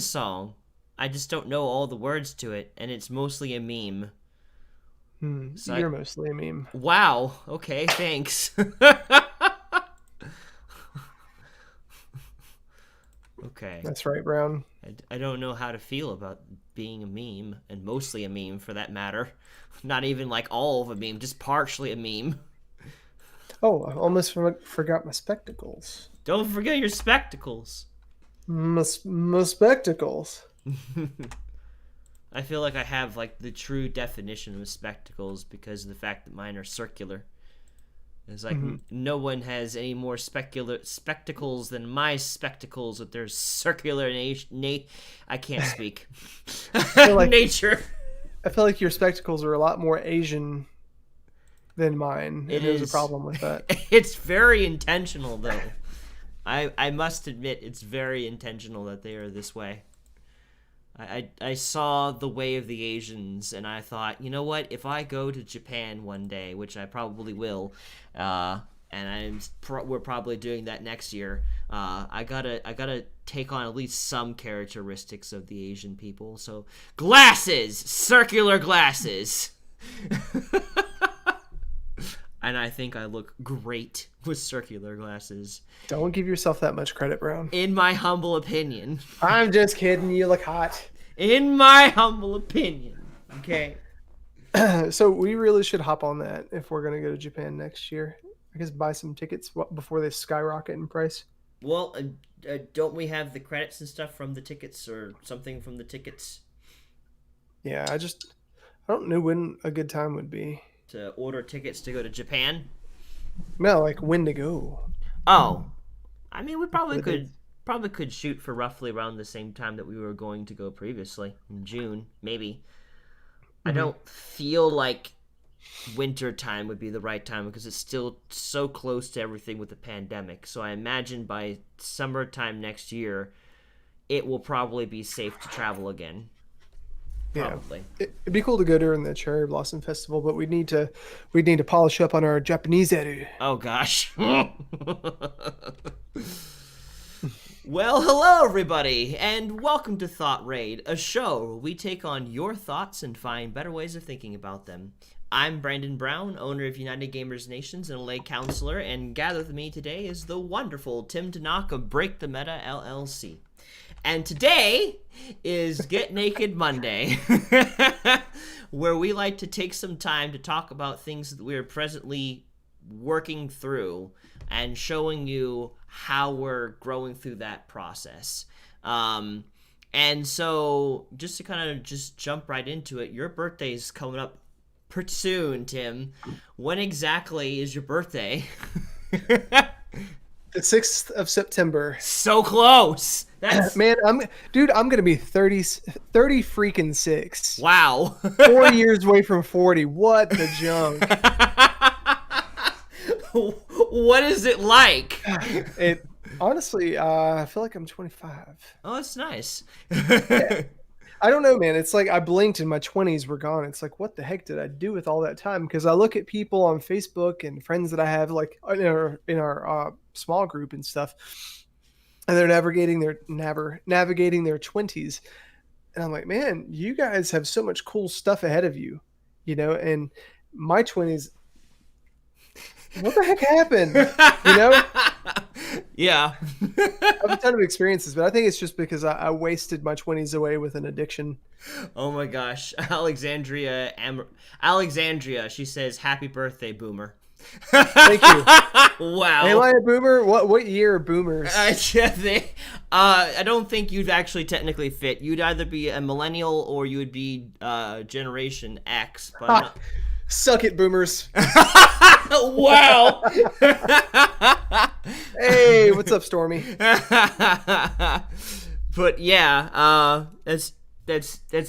song. I just don't know all the words to it, and it's mostly a meme. So You're mostly a meme. wow. Okay, thanks. Okay. That's right, Brown. I don't know how to feel about being a meme, and mostly a meme for that matter. Not even like all of a meme, just partially a meme. Oh, I almost forgot my spectacles. Don't forget your spectacles. My spectacles. I feel like I have like the true definition of spectacles because of the fact that mine are circular. It's like no one has any more spectacles than my spectacles with their circular I can't speak. Nature. I feel like your spectacles are a lot more Asian than mine. There's a problem with that. It's very intentional, though. I must admit, it's very intentional that they are this way. I saw The Way of the Asians, and I thought, you know what? If I go to Japan one day, which I probably will, and we're probably doing that next year, I gotta take on at least some characteristics of the Asian people. So glasses, circular glasses. And I think I look great with circular glasses. Don't give yourself that much credit, Brown. In my humble opinion. I'm just kidding. You look hot. In my humble opinion. Okay. So we really should hop on that if we're going to go to Japan next year. I guess buy some tickets before they skyrocket in price. Well, don't we have the credits and stuff from the tickets or something from the tickets? Yeah, I don't know when a good time would be. To order tickets to go to Japan? No, like when to go. Oh. I mean, we probably could shoot for roughly around the same time that we were going to go previously. In June, maybe. I don't feel like winter time would be the right time because it's still so close to everything with the pandemic. So I imagine by summertime next year, it will probably be safe to travel again. Probably. Yeah. It'd be cool to go during the Cherry Blossom Festival, but we'd need to polish up on our Japanese edu. Oh gosh. Well, hello everybody, and welcome to Thought Raid, a show where we take on your thoughts and find better ways of thinking about them. I'm Brandon Brown, owner of United Gamers Nations and a lay counselor, and gathered with me today is the wonderful Tim Tanaka of Break the Meta LLC. And today is Get Naked Monday, where we like to take some time to talk about things that we are presently working through and showing you how we're growing through that process. And so just to kind of just jump right into it, your birthday's coming up pretty soon, Tim. When exactly is your birthday? The 6th of September. So close. That's... Man, I'm going to be 30 freaking 6. Wow. 4 years away from 40. What the junk. What is it like? It honestly, I feel like I'm 25. Oh, that's nice. Yeah. I don't know, man. It's like I blinked and my 20s were gone. It's like, what the heck did I do with all that time? Because I look at people on Facebook and friends that I have, like in our small group and stuff, and they're navigating their 20s, and I'm like, man, you guys have so much cool stuff ahead of you, and my 20s. What the heck happened? Yeah. I have a ton of experiences, but I think it's just because I wasted my 20s away with an addiction. Oh my gosh. Alexandria, she says, happy birthday, boomer. Thank you. Wow. Am I a boomer? What year are boomers? I don't think you'd actually technically fit. You'd either be a millennial or you would be Generation X. But Suck it, boomers. Wow. Hey, what's up, Stormy? But yeah, that's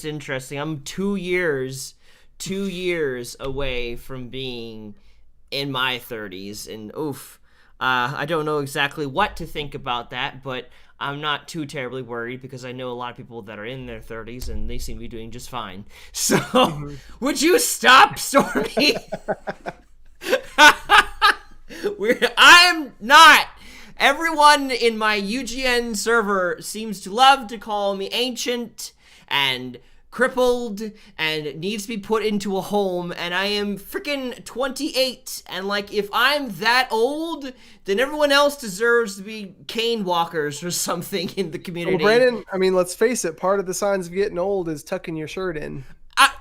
interesting. I'm 2 years away from being in my 30s, and I don't know exactly what to think about that, but I'm not too terribly worried because I know a lot of people that are in their 30s and they seem to be doing just fine. So, would you stop, Stormy? I'm not Everyone in my UGN server seems to love to call me ancient and crippled and needs to be put into a home, and I am freaking 28, and like, if I'm that old, then everyone else deserves to be cane walkers or something in the community. Well, Brandon, I mean, let's face it, part of the signs of getting old is tucking your shirt in.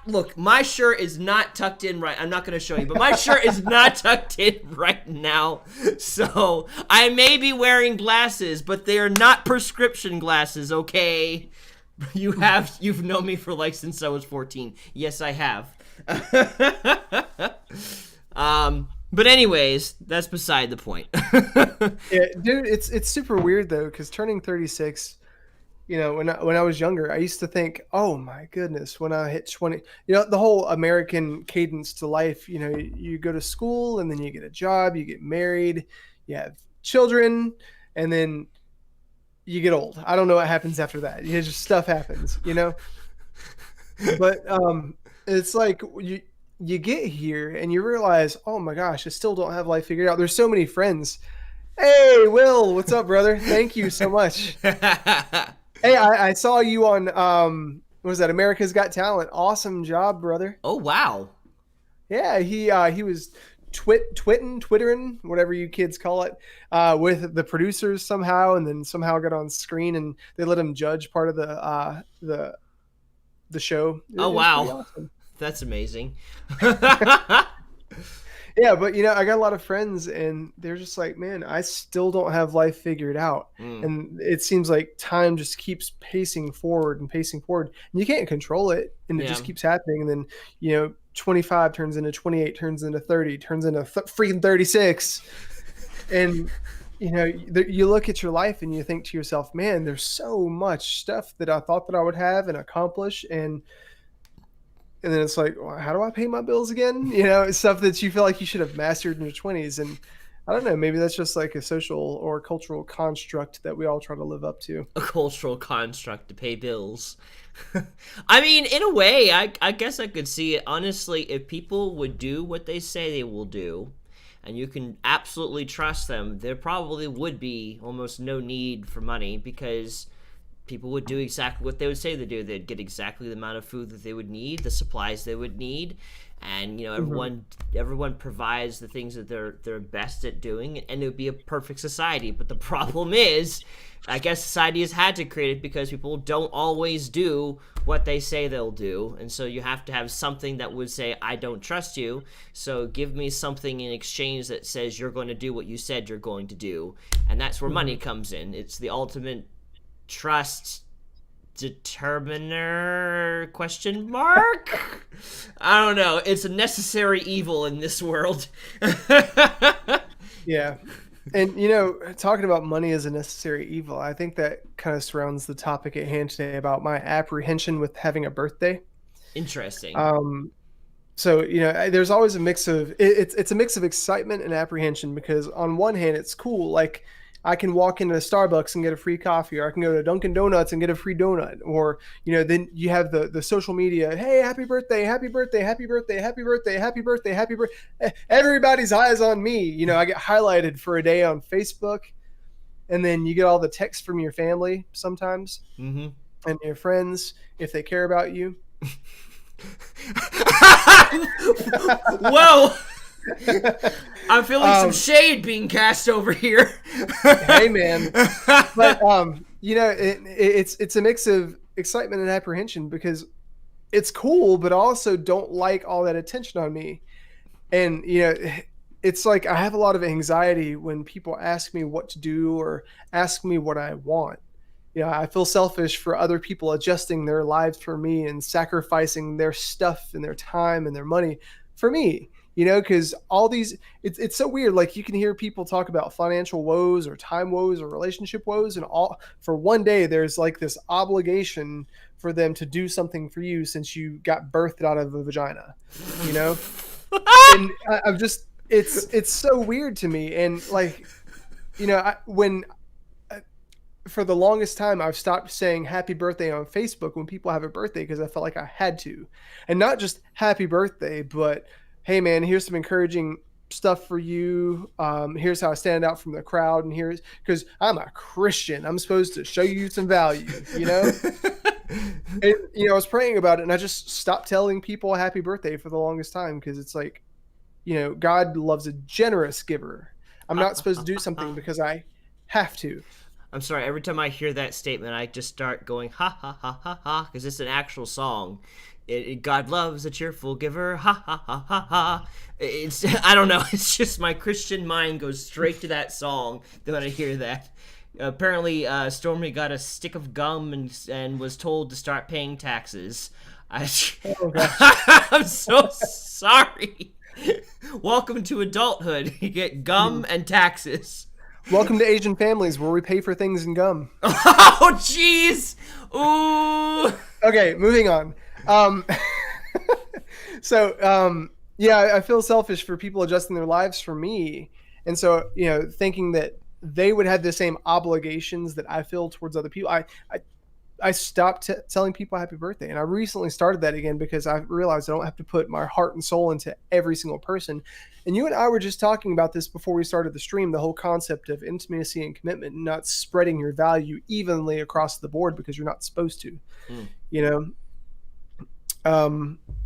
Look, my shirt is not tucked in right. I'm not going to show you, but my shirt is not tucked in right now. So I may be wearing glasses, but they are not prescription glasses, okay? You've known me for like since I was 14. Yes, I have. But anyways, that's beside the point. Yeah, dude, it's super weird though, because turning 36, you know, when I was younger, I used to think, oh my goodness, when I hit 20, you know, the whole American cadence to life, you know, you go to school and then you get a job, you get married, you have children, and then you get old. I don't know what happens after that. It's just stuff happens, you know? But it's like you get here and you realize, oh my gosh, I still don't have life figured out. There's so many friends. Hey, Will, what's up, brother? Thank you so much. Hey, I saw you on what was that, America's Got Talent? Awesome job, brother. Oh wow. Yeah, he was twittering, whatever you kids call it, with the producers somehow, and then somehow got on screen and they let him judge part of the show. Oh wow. Awesome. That's amazing. Yeah, but you know, I got a lot of friends and they're just like, man, I still don't have life figured out. And it seems like time just keeps pacing forward. And you can't control it. And it just keeps happening. And then, you know, 25 turns into 28, turns into 30, turns into freaking 36. And, you know, you look at your life and you think to yourself, man, there's so much stuff that I thought that I would have and accomplish. And then it's like, well, how do I pay my bills again? You know, stuff that you feel like you should have mastered in your 20s. And I don't know, maybe that's just like a social or cultural construct that we all try to live up to. A cultural construct to pay bills. I mean, in a way, I guess I could see it. Honestly, if people would do what they say they will do, and you can absolutely trust them, there probably would be almost no need for money, because people would do exactly what they would say they do. They'd get exactly the amount of food that they would need, the supplies they would need, and you know, everyone provides the things that they're best at doing, and it would be a perfect society. But the problem is, I guess society has had to create it because people don't always do what they say they'll do, and so you have to have something that would say, I don't trust you, so give me something in exchange that says you're going to do what you said you're going to do. And that's where money comes in. It's the ultimate trust determiner ? I don't know. It's a necessary evil in this world. Yeah. And, you know, talking about money as a necessary evil, I think that kind of surrounds the topic at hand today about my apprehension with having a birthday. Interesting. So, you know, there's always a mix of, it's a mix of excitement and apprehension, because on one hand, it's cool. Like, I can walk into Starbucks and get a free coffee, or I can go to Dunkin' Donuts and get a free donut. Or, you know, then you have the social media. Hey, happy birthday, happy birthday, happy birthday, happy birthday, happy birthday, happy birthday. Everybody's eyes on me. You know, I get highlighted for a day on Facebook, and then you get all the texts from your family sometimes and your friends if they care about you. Whoa. I'm feeling some shade being cast over here. Hey, man. But, you know, it's a mix of excitement and apprehension, because it's cool, but I also don't like all that attention on me. And, you know, it's like I have a lot of anxiety when people ask me what to do or ask me what I want. You know, I feel selfish for other people adjusting their lives for me and sacrificing their stuff and their time and their money for me. You know, because all these, it's so weird. Like, you can hear people talk about financial woes or time woes or relationship woes, and all for one day there's like this obligation for them to do something for you since you got birthed out of a vagina, you know. And I'm just, it's so weird to me. And like, you know, for the longest time I've stopped saying happy birthday on Facebook when people have a birthday, because I felt like I had to. And not just happy birthday, but hey man, here's some encouraging stuff for you. Here's how I stand out from the crowd, and here's because I'm a Christian. I'm supposed to show you some value, you know. And, you know, I was praying about it, and I just stopped telling people happy birthday for the longest time because it's like, you know, God loves a generous giver. I'm not supposed to do something because I have to. I'm sorry. Every time I hear that statement, I just start going ha ha ha ha ha because it's an actual song. God loves a cheerful giver. Ha ha ha ha ha. It's I don't know. It's just my Christian mind goes straight to that song when I hear that. Apparently, Stormy got a stick of gum and was told to start paying taxes. I'm so sorry. Welcome to adulthood. You get gum and taxes. Welcome to Asian families where we pay for things in gum. Oh, jeez. Ooh. Okay, moving on. Yeah, I feel selfish for people adjusting their lives for me. And so, you know, thinking that they would have the same obligations that I feel towards other people. I stopped telling people happy birthday. And I recently started that again because I realized I don't have to put my heart and soul into every single person. And you and I were just talking about this before we started the stream, the whole concept of intimacy and commitment, not spreading your value evenly across the board because you're not supposed to, you know?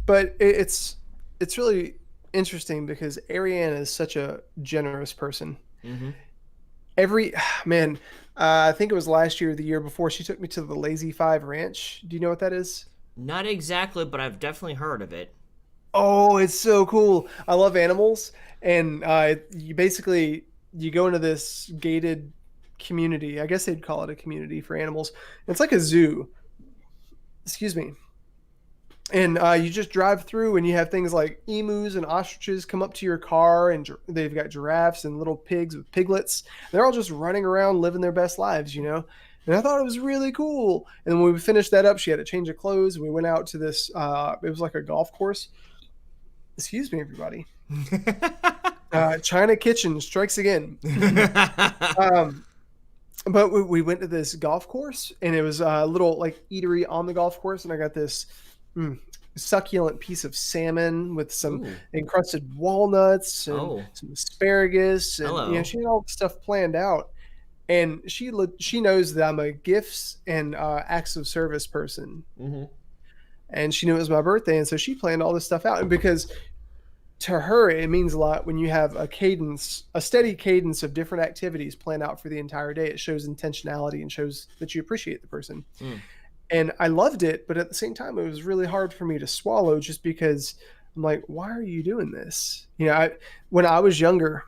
But it's really interesting because Ariane is such a generous person. Mm-hmm. I think it was last year or the year before, she took me to the Lazy Five Ranch. Do you know what that is? Not exactly, but I've definitely heard of it. Oh, it's so cool. I love animals. And you go into this gated community. I guess they'd call it a community for animals. It's like a zoo. Excuse me. And you just drive through and you have things like emus and ostriches come up to your car, and they've got giraffes and little pigs with piglets. They're all just running around living their best lives, you know? And I thought it was really cool. And when we finished that up, she had a change of clothes. We went out to this, it was like a golf course. Excuse me, everybody. China Kitchen strikes again. But we went to this golf course, and it was a little like eatery on the golf course. And I got this succulent piece of salmon with some encrusted walnuts and some asparagus, and you know, she had all the stuff planned out. And she knows that I'm a gifts and acts of service person, and she knew it was my birthday, and so she planned all this stuff out. And because to her it means a lot when you have a steady cadence of different activities planned out for the entire day. It shows intentionality and shows that you appreciate the person. And I loved it, but at the same time, it was really hard for me to swallow just because I'm like, why are you doing this? You know, when I was younger,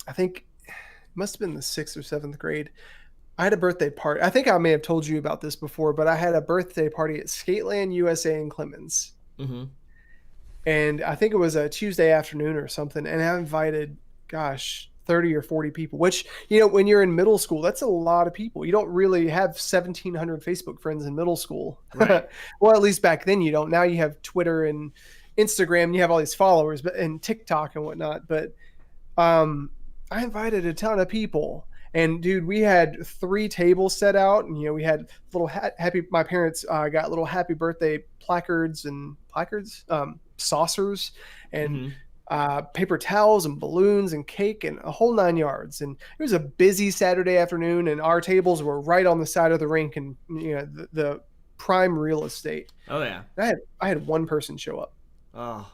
I think it must have been the 6th or 7th grade, I had a birthday party. I think I may have told you about this before, but I had a birthday party at Skateland USA in Clemens. And I think it was a Tuesday afternoon or something. And I invited, 30 or 40 people, which, you know, when you're in middle school, that's a lot of people. You don't really have 1,700 Facebook friends in middle school. Right. Well, at least back then you don't. Now you have Twitter and Instagram, you have all these followers, and TikTok and whatnot. But I invited a ton of people. And dude, we had 3 tables set out, and you know, we had little my parents got little happy birthday placards, saucers, and paper towels and balloons and cake and a whole 9 yards. And it was a busy Saturday afternoon, and our tables were right on the side of the rink, and you know, the prime real estate. Oh yeah. I had one person show up. Oh.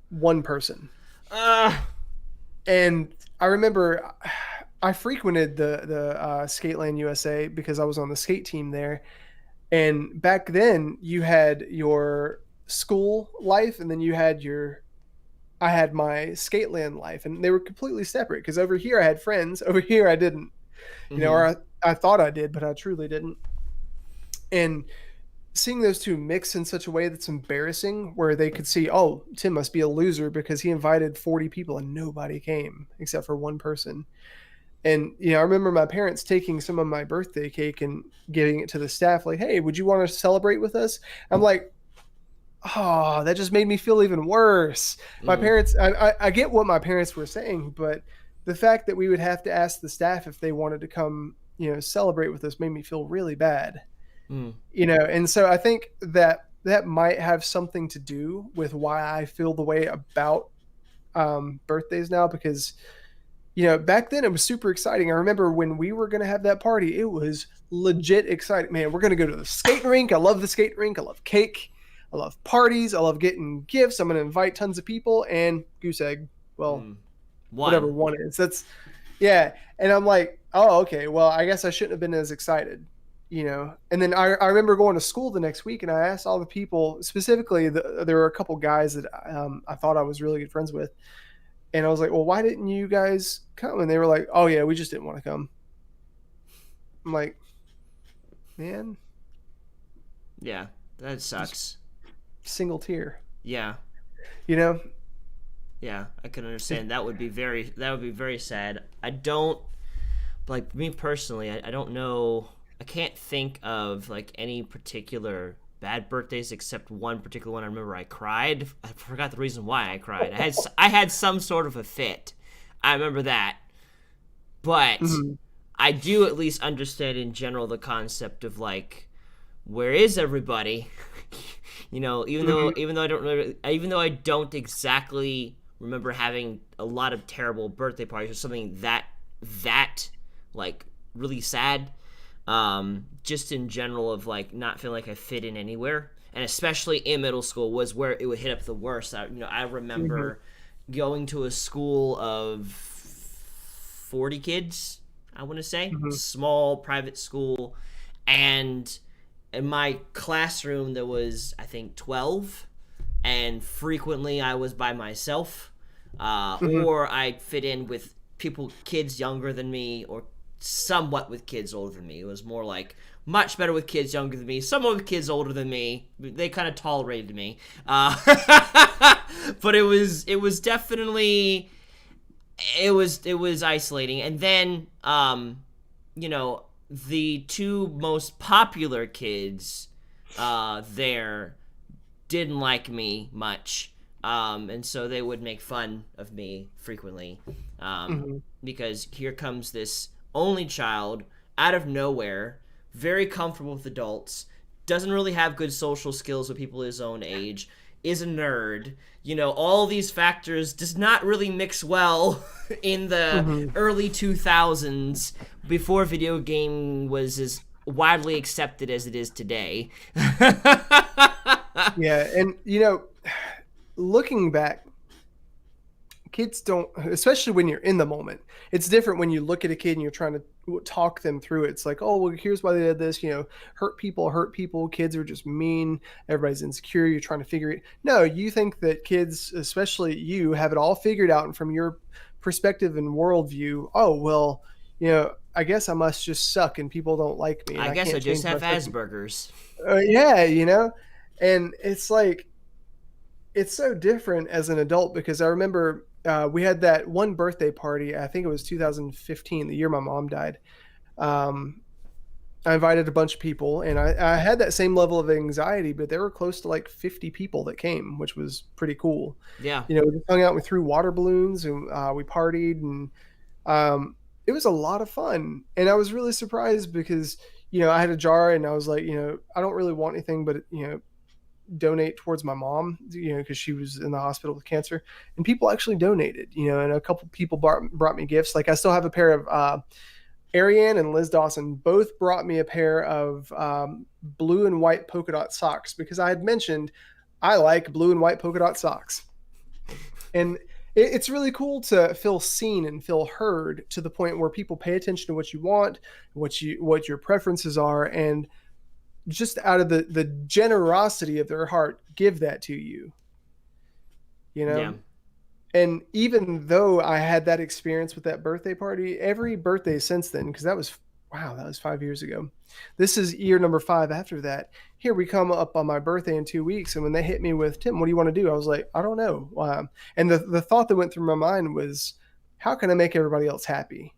One person. And I remember I frequented the Skateland USA because I was on the skate team there. And back then you had your school life, and then I had my Skateland life, and they were completely separate because over here I had friends, over here I didn't, you know, or I thought I did, but I truly didn't. And seeing those two mix in such a way that's embarrassing, where they could see, oh, Tim must be a loser because he invited 40 people and nobody came except for one person. And, you know, I remember my parents taking some of my birthday cake and giving it to the staff, like, hey, would you want to celebrate with us? I'm like, oh, that just made me feel even worse. My parents, I get what my parents were saying, but the fact that we would have to ask the staff if they wanted to come, you know, celebrate with us made me feel really bad. You know, and so I think that might have something to do with why I feel the way about birthdays now because back then it was super exciting. I remember when we were going to have that party, it was legit exciting. Man, we're going to go to the skating rink. I love the skating rink. I love cake. I love parties. I love getting gifts. I'm going to invite tons of people and goose egg. Well, whatever One. one is. That's, yeah. And I'm like, oh, okay. Well, I guess I shouldn't have been as excited. And then I remember going to school the next week and I asked all the people, specifically, there were a couple guys that I thought I was really good friends with. And I was like, well, why didn't you guys come? And they were like, oh, yeah, we just didn't want to come. I'm like, man. Yeah, that sucks. Single tear. Yeah. You know? Yeah, I can understand. That would be very sad. I don't, like, me personally, I don't know. I can't think of, like, any particular bad birthdays except one particular one. I remember I cried. I forgot the reason why I cried. I had some sort of a fit. I remember that. But I do at least understand in general the concept of, like, where is everybody? Even though I don't exactly remember having a lot of terrible birthday parties or something that like really sad, just in general of like not feeling like I fit in anywhere, and especially in middle school was where it would hit up the worst. I remember going to a school of 40 kids, I want to say, small private school, and in my classroom there was, I think, 12, and frequently I was by myself, or I fit in with kids younger than me, or somewhat with kids older than me. It was more like much better with kids younger than me, somewhat with kids older than me. They kind of tolerated me, but it was definitely it was isolating. And then the two most popular kids there didn't like me much, and so they would make fun of me frequently, because here comes this only child out of nowhere, very comfortable with adults, doesn't really have good social skills with people his own age, is a nerd. All these factors does not really mix well in the early 2000s, before video game was as widely accepted as it is today. Yeah, and looking back, kids don't, especially when you're in the moment. It's different when you look at a kid and you're trying to talk them through it. It's like, oh, well, here's why they did this. Hurt people. Kids are just mean. Everybody's insecure. You're trying to figure it. No, you think that kids, especially you, have it all figured out, and from your perspective and worldview, oh well, I guess I must just suck and people don't like me. I guess I just have Asperger's. Yeah, and it's like, it's so different as an adult, because I remember we had that one birthday party. I think it was 2015, the year my mom died. I invited a bunch of people, and I had that same level of anxiety, but there were close to like 50 people that came, which was pretty cool. Yeah. We just hung out, we threw water balloons, and we partied, and it was a lot of fun. And I was really surprised because, I had a jar, and I was like, I don't really want anything, but, donate towards my mom, because she was in the hospital with cancer, and people actually donated, and a couple people brought me gifts. Like, I still have a pair of Ariane and Liz Dawson both brought me a pair of blue and white polka dot socks, because I had mentioned I like blue and white polka dot socks. And it's really cool to feel seen and feel heard, to the point where people pay attention to what you want, what your preferences are, and just out of the generosity of their heart, give that to you. Yeah. And even though I had that experience with that birthday party, every birthday since then, because that was 5 years ago. This is year number 5 after that. Here we come up on my birthday in 2 weeks, and when they hit me with, Tim, what do you want to do? I was like, I don't know. And the thought that went through my mind was, how can I make everybody else happy?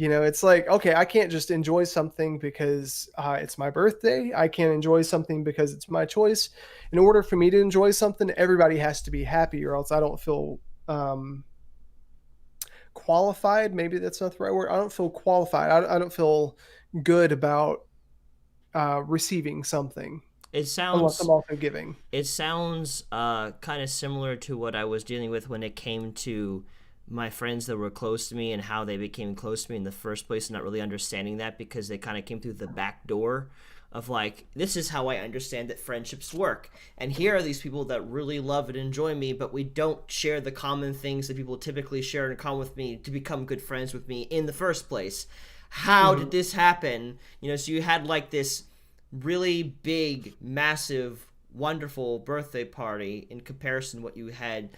It's like, okay, I can't just enjoy something because it's my birthday. I can't enjoy something because it's my choice. In order for me to enjoy something, everybody has to be happy, or else I don't feel qualified. Maybe that's not the right word. I don't feel qualified. I don't feel good about receiving something. It unless I'm sounds also giving. it sounds kind of similar to what I was dealing with when it came to my friends that were close to me and how they became close to me in the first place, not really understanding that because they kind of came through the back door of like, this is how I understand that friendships work. And here are these people that really love and enjoy me, but we don't share the common things that people typically share in common with me to become good friends with me in the first place. How did this happen? So you had like this really big, massive, wonderful birthday party in comparison to what you had,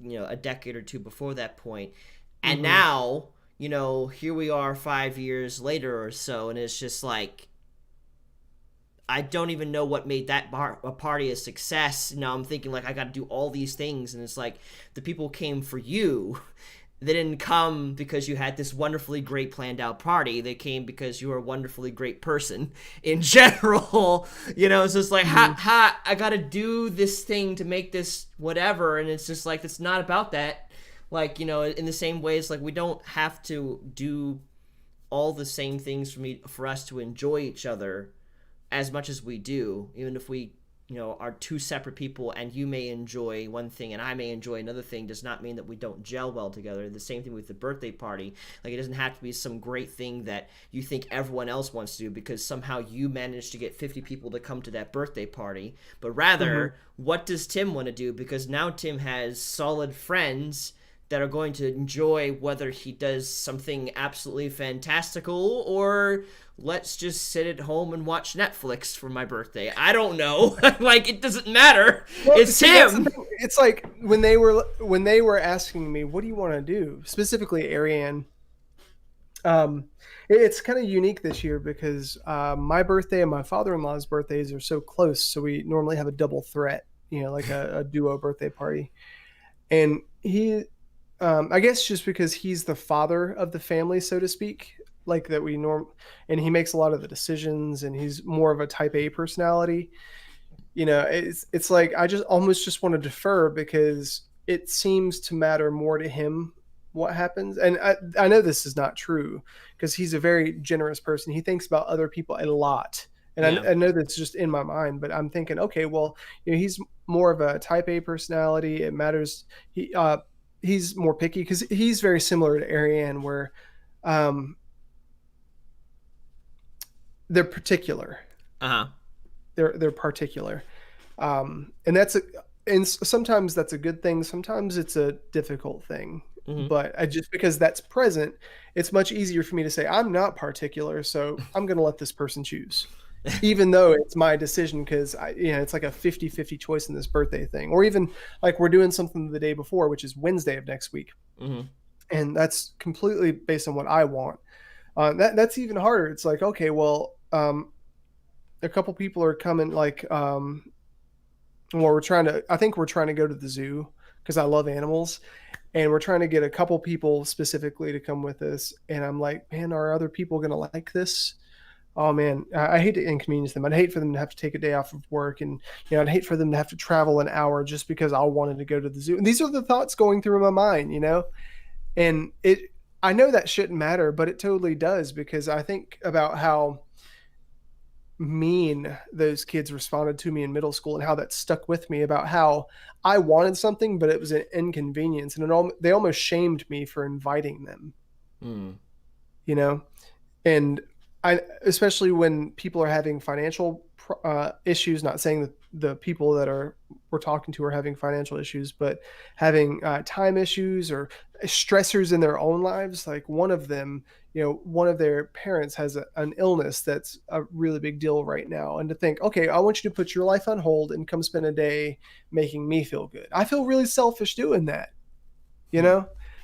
a decade or two before that point. And now, here we are 5 years later or so, and it's just like, I don't even know what made that a party a success. Now I'm thinking like I got to do all these things, and it's like the people came for you. They didn't come because you had this wonderfully great planned out party. They came because you were a wonderfully great person in general. It's just like, I got to do this thing to make this whatever, and it's just like it's not about that. Like, in the same ways, like we don't have to do all the same things for us to enjoy each other as much as we do, even if we are two separate people and you may enjoy one thing and I may enjoy another thing, does not mean that we don't gel well together. The same thing with the birthday party. Like, it doesn't have to be some great thing that you think everyone else wants to do because somehow you managed to get 50 people to come to that birthday party, but rather, what does Tim want to do? Because now Tim has solid friends that are going to enjoy whether he does something absolutely fantastical or let's just sit at home and watch Netflix for my birthday. I don't know. Like, it doesn't matter. Well, it's him. It's like when they were asking me, what do you want to do? Specifically, Ariane. It's kind of unique this year because my birthday and my father-in-law's birthdays are so close. So we normally have a double threat, like a duo birthday party. And he, I guess just because he's the father of the family, so to speak, like that and he makes a lot of the decisions and he's more of a type A personality. It's like I just almost want to defer because it seems to matter more to him what happens. And I know this is not true because he's a very generous person. He thinks about other people a lot. And I know that's just in my mind, but I'm thinking, okay, well, he's more of a type A personality. It matters. He's more picky because he's very similar to Ariane where they're particular. They're particular. And sometimes that's a good thing. Sometimes it's a difficult thing. But just because that's present, it's much easier for me to say, I'm not particular, so I'm going to let this person choose. Even though it's my decision because it's like a 50-50 choice in this birthday thing. Or even like we're doing something the day before, which is Wednesday of next week. And that's completely based on what I want. That's even harder. It's like, okay, well, a couple people are coming like, I think we're trying to go to the zoo because I love animals. And we're trying to get a couple people specifically to come with us. And I'm like, man, are other people going to like this? Oh man, I hate to inconvenience them. I'd hate for them to have to take a day off of work, and I'd hate for them to have to travel an hour just because I wanted to go to the zoo. And these are the thoughts going through my mind, And I know that shouldn't matter, but it totally does because I think about how mean those kids responded to me in middle school and how that stuck with me about how I wanted something, but it was an inconvenience, and they almost shamed me for inviting them. And especially when people are having financial issues, not saying that the people that we're talking to are having financial issues, but having time issues or stressors in their own lives. Like one of them, one of their parents has an illness that's a really big deal right now. And to think, okay, I want you to put your life on hold and come spend a day making me feel good. I feel really selfish doing that.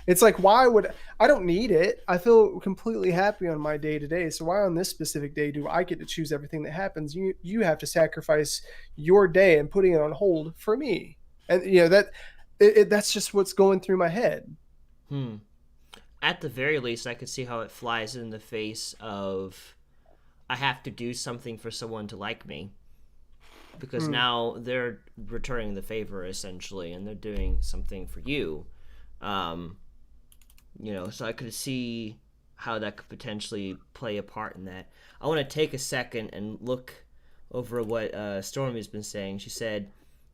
It's like, I don't need it. I feel completely happy on my day to day. So why on this specific day do I get to choose everything that happens? You have to sacrifice your day and putting it on hold for me. And that's just what's going through my head. At the very least, I could see how it flies in the face of I have to do something for someone to like me. Because now they're returning the favor essentially, and they're doing something for you. So I could see how that could potentially play a part in that. I want to take a second and look over what Stormy's been saying. She said,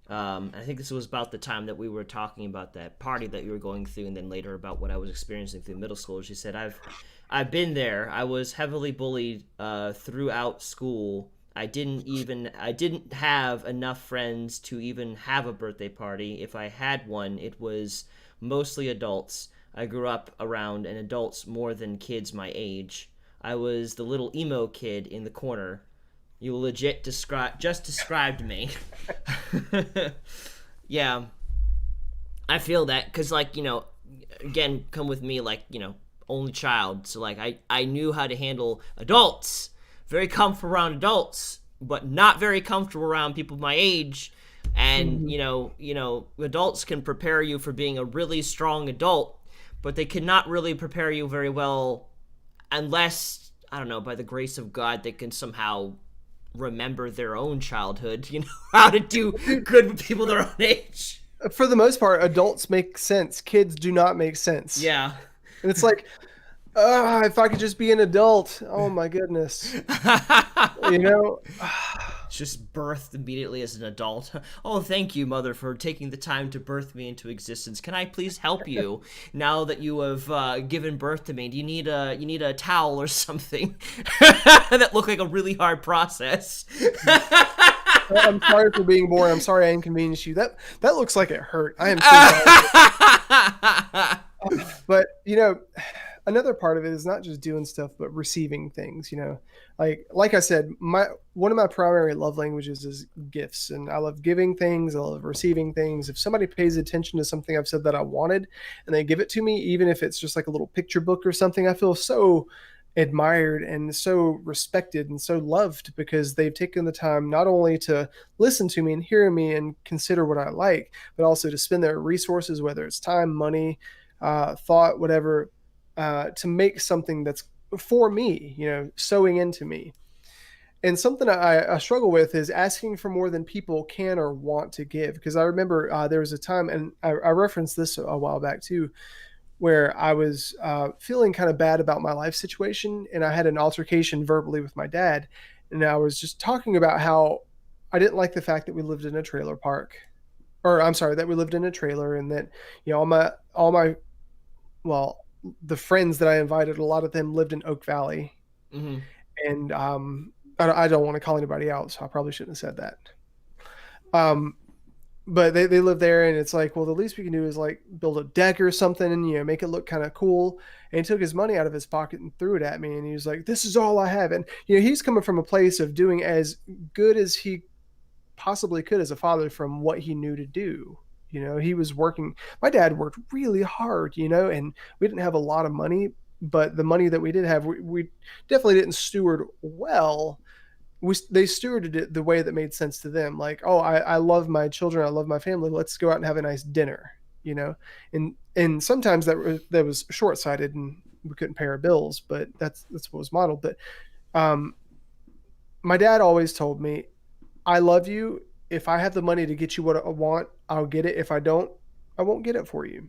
I think this was about the time that we were talking about that party that you were going through, and then later about what I was experiencing through middle school. She said, I've been there. I was heavily bullied throughout school. I didn't have enough friends to even have a birthday party. If I had one, it was mostly adults. I grew up around an adults more than kids my age. I was the little emo kid in the corner. You legit described me. Yeah, I feel that because, like, again, come with me, like, only child. So, like, I knew how to handle adults. Very comfortable around adults, but not very comfortable around people my age. And, adults can prepare you for being a really strong adult, but they cannot really prepare you very well unless, I don't know, by the grace of God, they can somehow remember their own childhood, how to do good with people their own age. For the most part, adults make sense. Kids do not make sense. Yeah. And it's like, if I could just be an adult. Oh my goodness. Just birthed immediately as an adult. Oh, thank you, mother, for taking the time to birth me into existence. Can I please help you now that you have given birth to me? Do you need a towel or something? That looked like a really hard process. I'm sorry for being born. I'm sorry I inconvenienced you. That looks like it hurt. I am so sorry. But another part of it is not just doing stuff, but receiving things. Like I said, one of my primary love languages is gifts, and I love giving things. I love receiving things. If somebody pays attention to something I've said that I wanted, and they give it to me, even if it's just like a little picture book or something, I feel so admired and so respected and so loved because they've taken the time not only to listen to me and hear me and consider what I like, but also to spend their resources, whether it's time, money, thought, whatever, to make something that's for me, sewing into me. And something I struggle with is asking for more than people can or want to give. Because I remember there was a time, and I referenced this a while back too, where I was feeling kind of bad about my life situation. And I had an altercation verbally with my dad. And I was just talking about how I didn't like the fact that we lived in a trailer park. Or I'm sorry, that we lived in a trailer, and that, well, the friends that I invited, a lot of them lived in Oak Valley. Mm-hmm. And I don't want to call anybody out, so I probably shouldn't have said that. But they live there, and it's like, well, the least we can do is like build a deck or something and, make it look kind of cool. And he took his money out of his pocket and threw it at me. And he was like, this is all I have. And, he's coming from a place of doing as good as he possibly could as a father from what he knew to do. He was working. My dad worked really hard, and we didn't have a lot of money, but the money that we did have, we definitely didn't steward well. They stewarded it the way that made sense to them. Like, oh, I love my children. I love my family. Let's go out and have a nice dinner, and sometimes that was short-sighted and we couldn't pay our bills, but that's what was modeled. But my dad always told me, I love you. If I have the money to get you what I want, I'll get it. If I don't, I won't get it for you.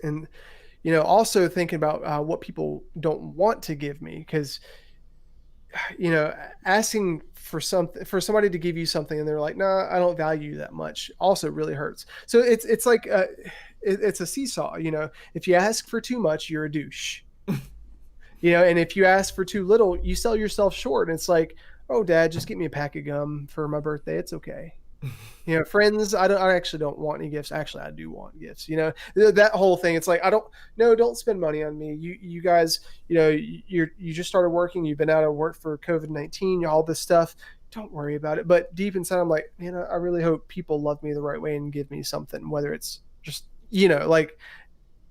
And, also thinking about what people don't want to give me, because, asking for somebody to give you something and they're like, nah, I don't value you that much, also really hurts. So it's like, it's a seesaw, if you ask for too much, you're a douche, and if you ask for too little, you sell yourself short. And it's like, oh, Dad, just get me a pack of gum for my birthday. It's okay. Friends, I actually don't want any gifts. Actually, I do want gifts. That whole thing. It's like, don't spend money on me. You guys, you just started working. You've been out of work for COVID-19, all this stuff. Don't worry about it. But deep inside, I'm like, I really hope people love me the right way and give me something, whether it's just, like,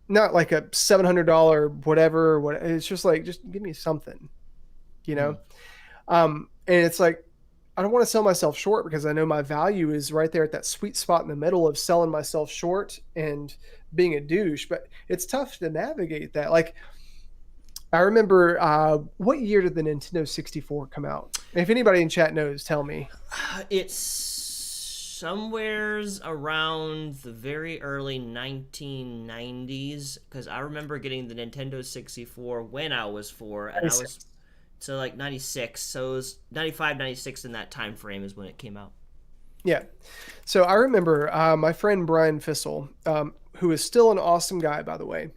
not like a $700 whatever. It's just like, just give me something, and it's like, I don't want to sell myself short because I know my value is right there at that sweet spot in the middle of selling myself short and being a douche. But it's tough to navigate that. Like, I remember, what year did the Nintendo 64 come out? If anybody in chat knows, tell me. It's somewheres around the very early 1990s, because I remember getting the Nintendo 64 when I was 4, and So like 96. So it was 95, 96 in that time frame is when it came out. Yeah. So I remember my friend Brian Fissel, who is still an awesome guy, by the way,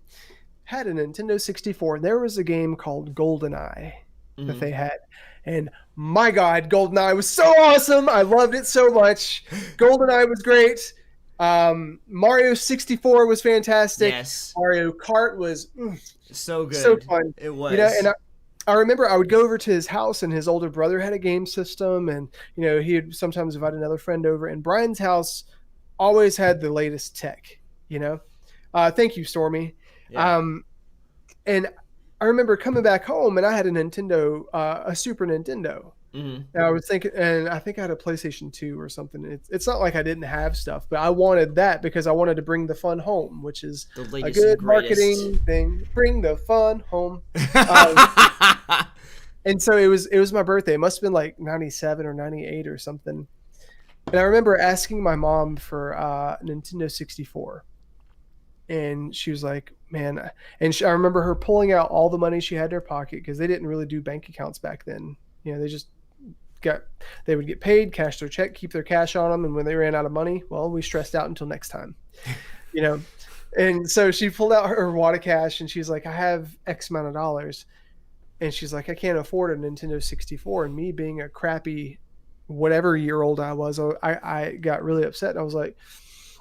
had a Nintendo 64. There was a game called GoldenEye that Mm-hmm. they had. And my God, GoldenEye was so awesome. I loved it so much. GoldenEye was great. Mario 64 was fantastic. Yes. Mario Kart was So so good. fun. It And was. I remember I would go over to his house, and his older brother had a game system, and he'd sometimes invite another friend over. And Brian's house always had the latest tech. You know, thank you, Stormy. Yeah. Um, and I remember coming back home, and I had a Nintendo, a Super Nintendo. Mm-hmm. And I was thinking, and I think I had a PlayStation 2 or something. It's not like I didn't have stuff, but I wanted that because I wanted to bring the fun home, which is The a latest and good greatest. marketing thing. Bring the fun home. Um, and so it was my birthday. It must have been like 97 or 98 or something. And I remember asking my mom for Nintendo 64. And she was like, man, I remember her pulling out all the money she had in her pocket because they didn't really do bank accounts back then. They just got, they would get paid, cash their check, keep their cash on them. And when they ran out of money, well, we stressed out until next time, you know? And so she pulled out her wad of cash and she's like, I have X amount of dollars. And she's like, I can't afford a Nintendo 64. And me being a crappy whatever year old I was, I got really upset. And I was like,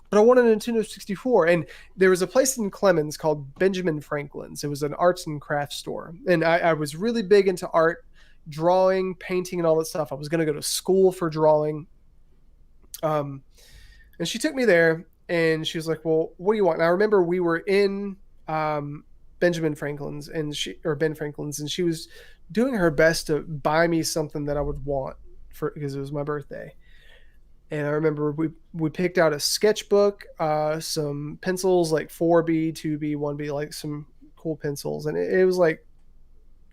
but I want a Nintendo 64. And there was a place in Clemens called Benjamin Franklin's. It was an arts and crafts store. And I was really big into art, drawing, painting, and all that stuff. I was going to go to school for drawing. And she took me there and she was like, well, what do you want? And I remember we were in Benjamin Franklin's Ben Franklin's, and she was doing her best to buy me something that I would want because it was my birthday. And I remember we picked out a sketchbook, some pencils like 4B, 2B, 1B, like some cool pencils, and it was like,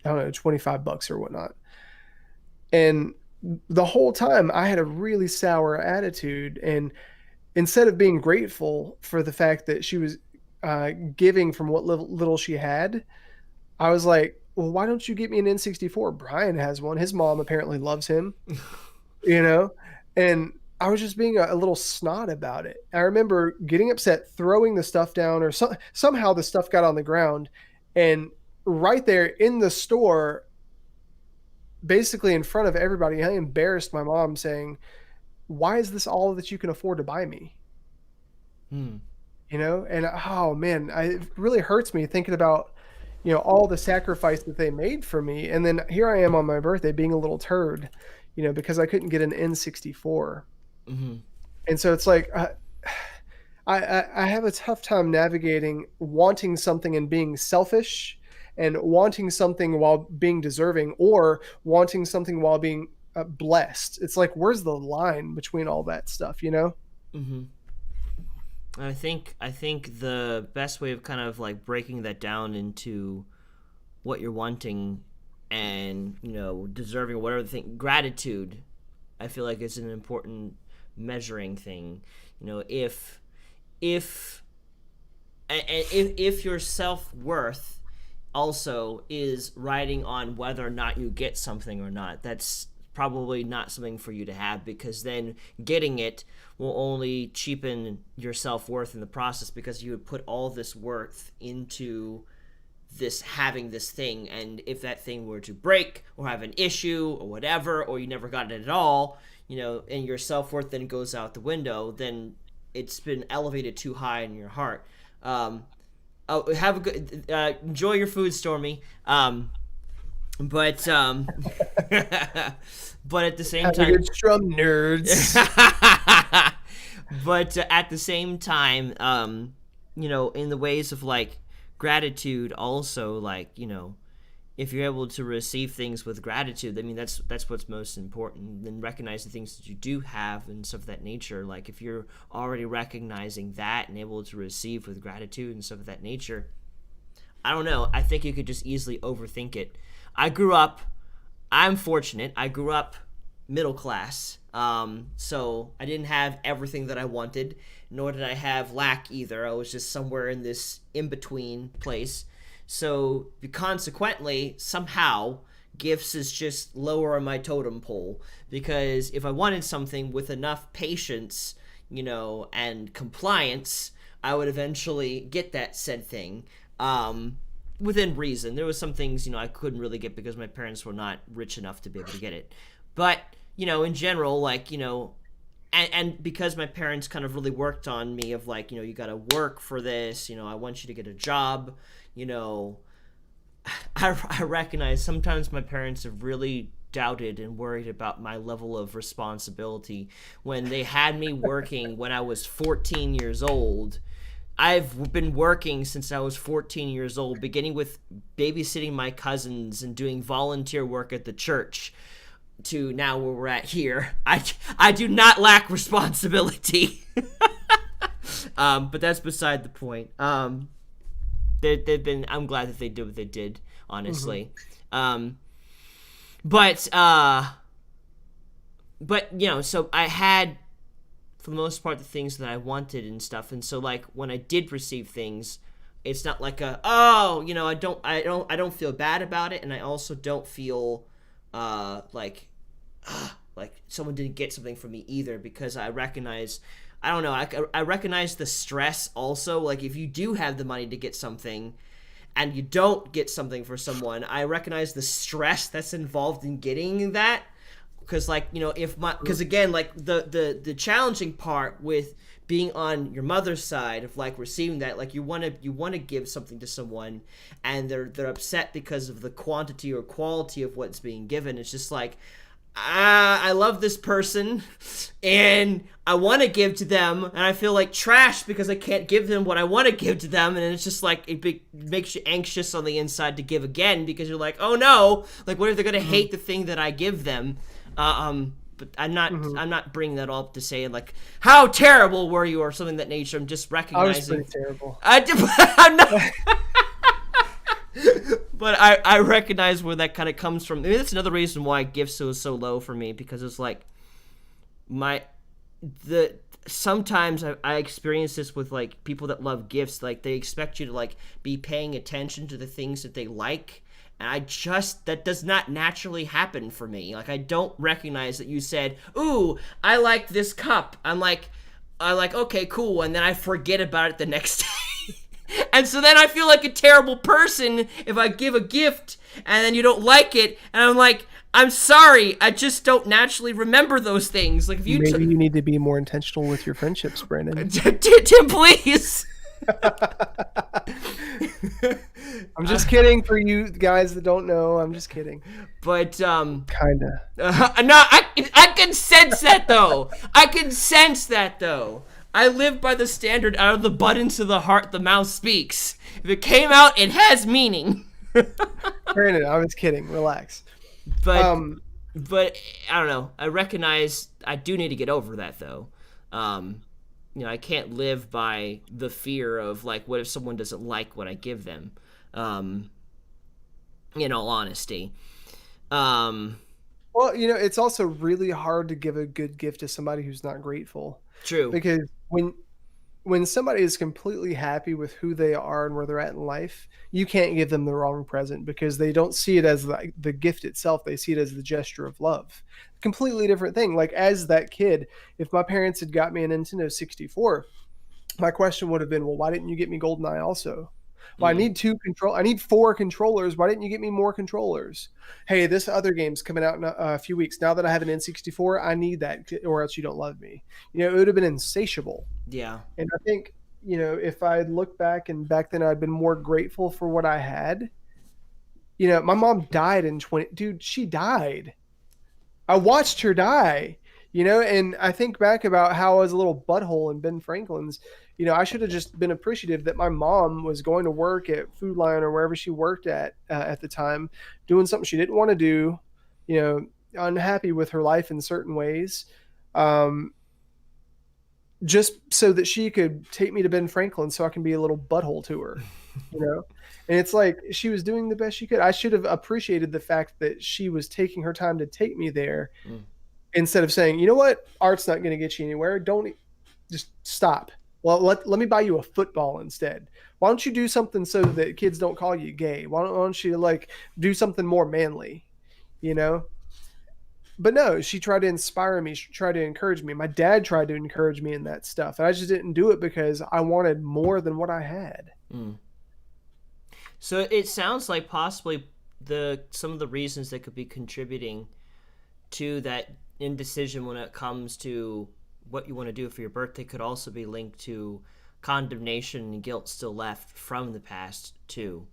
I don't know, $25 or whatnot. And the whole time I had a really sour attitude, and instead of being grateful for the fact that she was giving from what little she had, I was like, well, why don't you get me an N64? Brian has one. His mom apparently loves him, you know? And I was just being a little snot about it. I remember getting upset, throwing the stuff down, or somehow the stuff got on the ground. And right there in the store, basically in front of everybody, I embarrassed my mom saying, why is this all that you can afford to buy me? Hmm. And oh man, it really hurts me thinking about, all the sacrifice that they made for me. And then here I am on my birthday being a little turd, because I couldn't get an N64. Mm-hmm. And so it's like, I have a tough time navigating wanting something and being selfish, and wanting something while being deserving, or wanting something while being blessed. It's like, where's the line between all that stuff, Mm-hmm. I think the best way of kind of like breaking that down into what you're wanting and deserving whatever the thing, gratitude, I feel like is an important measuring thing. If your self-worth also is riding on whether or not you get something or not, that's probably not something for you to have, because then getting it will only cheapen your self-worth in the process, because you would put all this worth into this having this thing, and if that thing were to break or have an issue or whatever, or you never got it at all, and your self-worth then goes out the window, then it's been elevated too high in your heart. Have a good enjoy your food, Stormy. But but at the same Have a time, good strum, nerds. but at the same time, in the ways of like gratitude, also, like, if you're able to receive things with gratitude, I mean, that's what's most important. Then recognize the things that you do have and stuff of that nature. Like, if you're already recognizing that and able to receive with gratitude and stuff of that nature, I don't know, I think you could just easily overthink it. I'm fortunate. I grew up middle class. So I didn't have everything that I wanted, nor did I have lack either. I was just somewhere in this in-between place. So consequently, somehow, gifts is just lower on my totem pole, because if I wanted something with enough patience, and compliance, I would eventually get that said thing. Within reason. There was some things, I couldn't really get because my parents were not rich enough to be able to get it. But, in general, like, and because my parents kind of really worked on me of like, you got to work for this, I want you to get a job, I recognize sometimes my parents have really doubted and worried about my level of responsibility when they had me working when I was 14 years old. I've been working since I was 14 years old, beginning with babysitting my cousins and doing volunteer work at the church, to now where we're at here. I do not lack responsibility. But that's beside the point. They've been, I'm glad that they did what they did, honestly. Mm-hmm. But so I had, for the most part, the things that I wanted and stuff. And so like when I did receive things, it's not like I don't feel bad about it. And I also don't feel like someone didn't get something from me either, because I recognize, I recognize the stress also. Like if you do have the money to get something and you don't get something for someone, I recognize the stress that's involved in getting that. Because because again, like the challenging part with being on your mother's side of like receiving that, like you want to give something to someone and they're upset because of the quantity or quality of what's being given. It's just like, I love this person and I want to give to them, and I feel like trash because I can't give them what I want to give to them, and it's just like it makes you anxious on the inside to give again, because you're like, oh no, like what if they're gonna hate the thing that I give them? But I'm not bringing that all up to say like how terrible were you or something of that nature. I'm just recognizing I was pretty terrible. I'm not. But I recognize where that kind of comes from. Maybe that's another reason why gifts was so low for me, because it's like sometimes I experience this with like people that love gifts. Like they expect you to like be paying attention to the things that they like. And that does not naturally happen for me. Like I don't recognize that you said, ooh, I like this cup. I like, okay, cool. And then I forget about it the next day. And so then I feel like a terrible person if I give a gift and then you don't like it. And I'm like, I'm sorry, I just don't naturally remember those things. Like if you maybe you need to be more intentional with your friendships, Brandon. Tim, please. I'm just kidding for you guys that don't know. I'm just kidding. But kinda. No, I can sense that though. I live by the standard, out of the abundance of the heart the mouth speaks. If it came out, it has meaning. Brandon, I was kidding. Relax. But I don't know. I recognize I do need to get over that though. I can't live by the fear of like, what if someone doesn't like what I give them? In all honesty. Well, it's also really hard to give a good gift to somebody who's not grateful. True. Because when somebody is completely happy with who they are and where they're at in life, you can't give them the wrong present, because they don't see it as the gift itself. They see it as the gesture of love. Completely different thing. Like as that kid, if my parents had got me a Nintendo 64, my question would have been, well, why didn't you get me GoldenEye also? Well, I need 4 controllers. Why didn't you get me more controllers? Hey, this other game's coming out in a few weeks. Now that I have an N64, I need that, or else you don't love me. It would have been insatiable. Yeah. And I think, if I look back, and back then I'd been more grateful for what I had. My mom died dude, she died. I watched her die, and I think back about how I was a little butthole in Ben Franklin's. I should have just been appreciative that my mom was going to work at Food Lion or wherever she worked at the time, doing something she didn't want to do, unhappy with her life in certain ways, just so that she could take me to Ben Franklin so I can be a little butthole to her, And it's like she was doing the best she could. I should have appreciated the fact that she was taking her time to take me there instead of saying, you know what, art's not going to get you anywhere. Don't just stop. Well, let me buy you a football instead. Why don't you do something so that kids don't call you gay? Why don't you like do something more manly? you know. But no, she tried to inspire me. She tried to encourage me. My dad tried to encourage me in that stuff. And I just didn't do it because I wanted more than what I had. Mm. So it sounds like possibly the some of the reasons that could be contributing to that indecision when it comes to what you want to do for your birthday could also be linked to condemnation and guilt still left from the past too.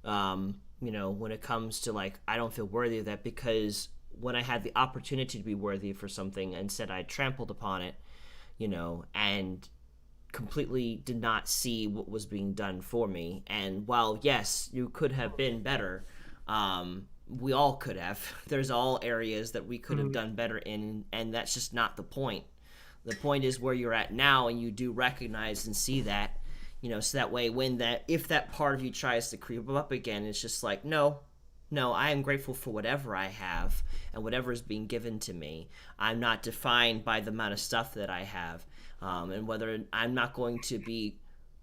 When it comes to like, I don't feel worthy of that because when I had the opportunity to be worthy for something, instead I trampled upon it, and completely did not see what was being done for me. And while yes, you could have been better, we all could have. There's all areas that we could have done better in, and that's just not the point. The point is where you're at now, and you do recognize and see that, so that way if that part of you tries to creep up again, it's just like, no, I am grateful for whatever I have and whatever is being given to me. I'm not defined by the amount of stuff that I have, and whether I'm not going to be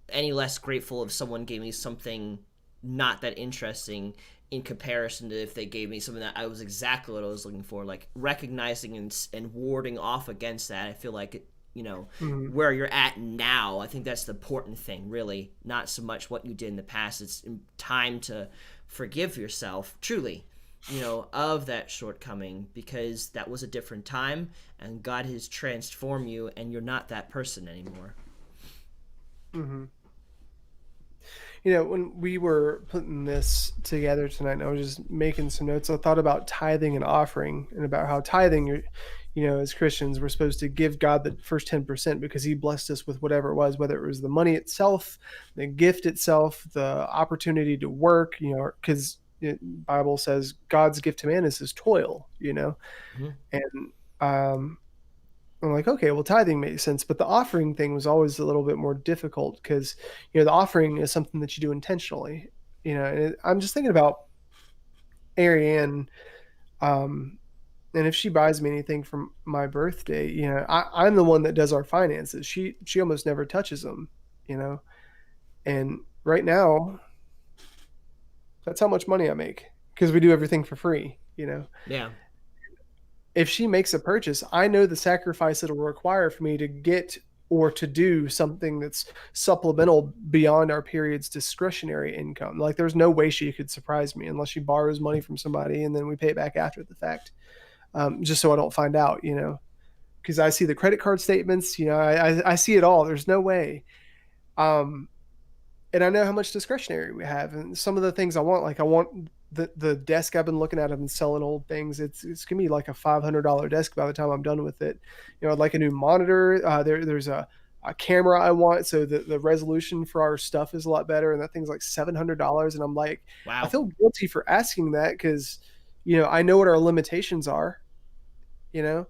any less grateful if someone gave me something not that interesting in comparison to if they gave me something that I was exactly what I was looking for. Like recognizing and warding off against that, I feel like where you're at now, I think that's the important thing, really. Not so much what you did in the past. It's time to forgive yourself, truly, of that shortcoming, because that was a different time and God has transformed you and you're not that person anymore. Mm-hmm. When we were putting this together tonight, and I was just making some notes, I thought about tithing and offering and about how tithing, as Christians, we're supposed to give God the first 10% because he blessed us with whatever it was, whether it was the money itself, the gift itself, the opportunity to work, because the Bible says God's gift to man is his toil, Mm-hmm. and I'm like, okay, well, tithing makes sense, but the offering thing was always a little bit more difficult because, the offering is something that you do intentionally, and I'm just thinking about Ariane, and if she buys me anything for my birthday, I'm the one that does our finances. She almost never touches them, and right now, that's how much money I make because we do everything for free, Yeah. If she makes a purchase, I know the sacrifice it'll require for me to get or to do something that's supplemental beyond our period's discretionary income. Like there's no way she could surprise me unless she borrows money from somebody and then we pay it back after the fact, just so I don't find out, because I see the credit card statements, I see it all. There's no way. And I know how much discretionary we have, and some of the things I want the desk I've been looking at. I've been selling old things. It's gonna be like a $500 desk by the time I'm done with it. I'd like a new monitor. There's a camera I want, so the resolution for our stuff is a lot better, and that thing's like $700. And I'm like, Wow. I feel guilty for asking that because I know what our limitations are, and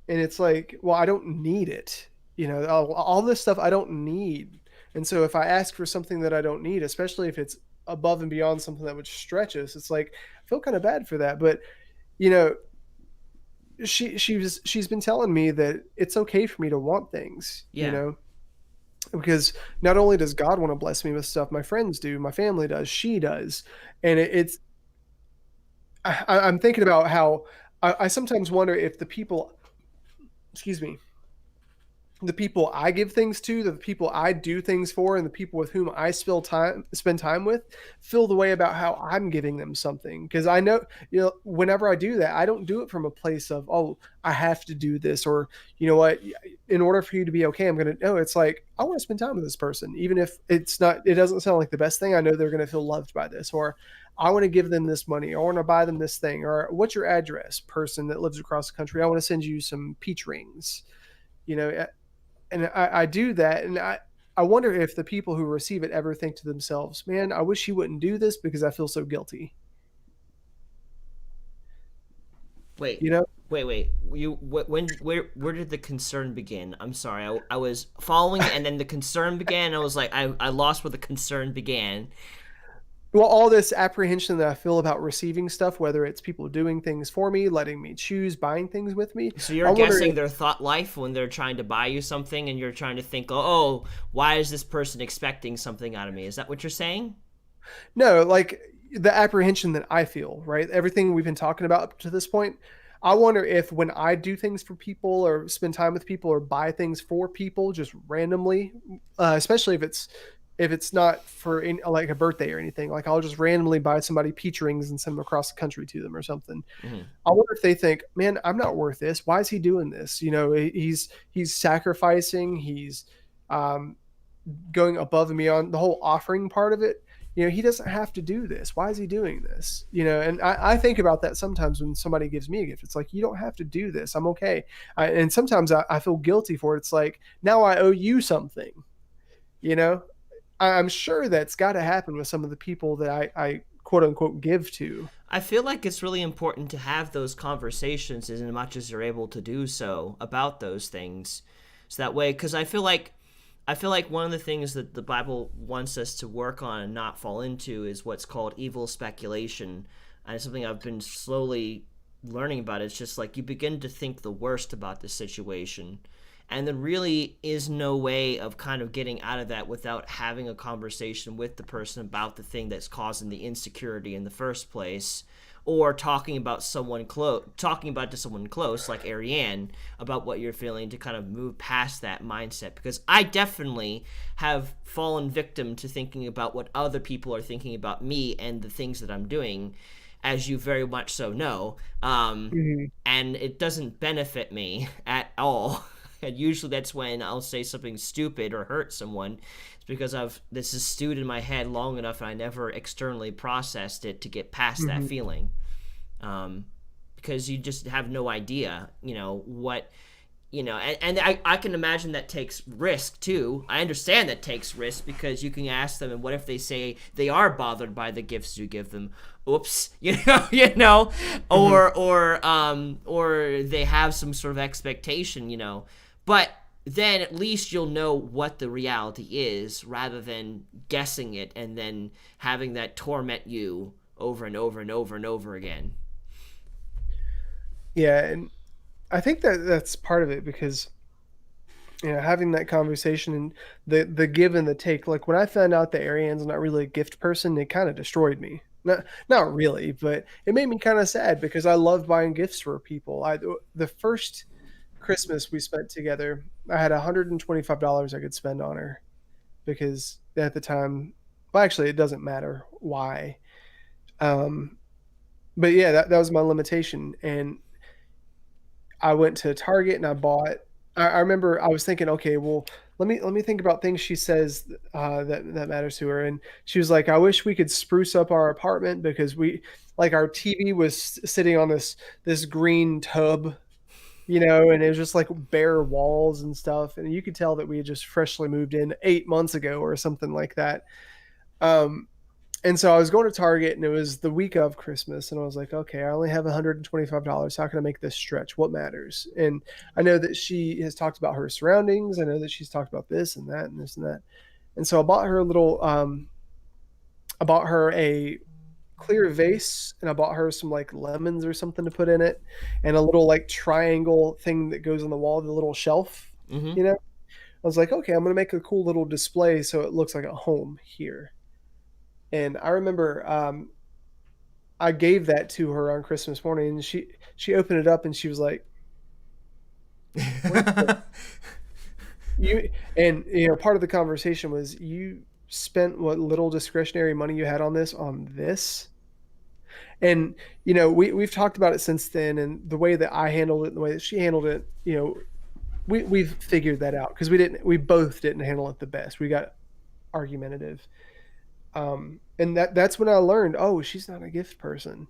it's like, well, I don't need it. All this stuff I don't need. And so if I ask for something that I don't need, especially if it's above and beyond something that would stretch us, it's like I feel kind of bad for that. But she's been telling me that it's okay for me to want things, Yeah. because not only does God want to bless me with stuff, my friends do, my family does, she does. And I'm thinking about how I sometimes wonder if the people, excuse me, the people I give things to, the people I do things for, and the people with whom I spend time with feel the way about how I'm giving them something. Because I know, whenever I do that, I don't do it from a place of, oh, I have to do this, or what, in order for you to be okay, I'm gonna. No, it's like I want to spend time with this person, even if it doesn't sound like the best thing. I know they're gonna feel loved by this, or I want to give them this money, or I want to buy them this thing, or what's your address, person that lives across the country? I want to send you some peach rings, and I do that, and I wonder if the people who receive it ever think to themselves, man, I wish he wouldn't do this because I feel so guilty. Wait. Wait. Where did the concern begin? I'm sorry. I was following, and then the concern began. And I was like, I lost where the concern began. Well, all this apprehension that I feel about receiving stuff, whether it's people doing things for me, letting me choose, buying things with me. So you're guessing their thought life when they're trying to buy you something, and you're trying to think, oh, why is this person expecting something out of me? Is that what you're saying? No, like the apprehension that I feel, right? Everything we've been talking about up to this point, I wonder if when I do things for people or spend time with people or buy things for people just randomly, especially if it's not for like a birthday or anything, like I'll just randomly buy somebody peach rings and send them across the country to them or something. Hmm. I wonder if they think, man, I'm not worth this. Why is he doing this? You know, he's sacrificing. He's um, going above and beyond the whole offering part of it. You know, he doesn't have to do this. Why is he doing this? You know, and I think about that sometimes when somebody gives me a gift. It's like, you don't have to do this. I'm okay. And sometimes I feel guilty for it. It's like, now I owe you something. You know, I'm sure that's got to happen with some of the people that I quote unquote give to. I feel like it's really important to have those conversations as much as you're able to do so about those things. So that way, because I feel like one of the things that the Bible wants us to work on and not fall into is what's called evil speculation. And it's something I've been slowly learning about. It's just like you begin to think the worst about the situation. And there really is no way of kind of getting out of that without having a conversation with the person about the thing that's causing the insecurity in the first place, or talking about to someone close like Ariane about what you're feeling to kind of move past that mindset, because I definitely have fallen victim to thinking about what other people are thinking about me and the things that I'm doing, as you very much so know. Mhm. And it doesn't benefit me at all. And usually that's when I'll say something stupid or hurt someone. It's because this is stewed in my head long enough and I never externally processed it to get past that Mhm. feeling. Because you just have no idea, what, and I can imagine that takes risk too. I understand that takes risk because you can ask them, and what if they say they are bothered by the gifts you give them? Oops, Mhm. or they have some sort of expectation. But then at least you'll know what the reality is rather than guessing it and then having that torment you over and over and over and over again. Yeah, and I think that that's part of it because having that conversation and the give and the take. Like when I found out that Ariane's not really a gift person, it kind of destroyed me. Not really, but it made me kind of sad because I love buying gifts for people. The first Christmas we spent together, I had $125 I could spend on her because at the time, well, actually, it doesn't matter why. Um, but yeah, that was my limitation, and I went to Target and I bought. I remember I was thinking, okay, well, let me think about things she says that matters to her, and she was like, I wish we could spruce up our apartment because we like our TV was sitting on this green tub, and it was just like bare walls and stuff, and you could tell that we had just freshly moved in 8 months ago or something like that. Um, and so I was going to Target and it was the week of Christmas. And I was like, okay, I only have $125. How can I make this stretch? What matters? And I know that she has talked about her surroundings. I know that she's talked about this and that and this and that. And so I bought her I bought her a clear vase and I bought her some like lemons or something to put in it and a little like triangle thing that goes on the wall, the little shelf, Mm-hmm. you know? I was like, okay, I'm going to make a cool little display so it looks like a home here. And I remember I gave that to her on Christmas morning, and she opened it up and she was like, "What is this?" You and part of the conversation was you spent what little discretionary money you had on this, and we've talked about it since then, and the way that I handled it, and the way that she handled it, we've figured that out because we both didn't handle it the best. We got argumentative, and that's when I learned, oh, she's not a gift person.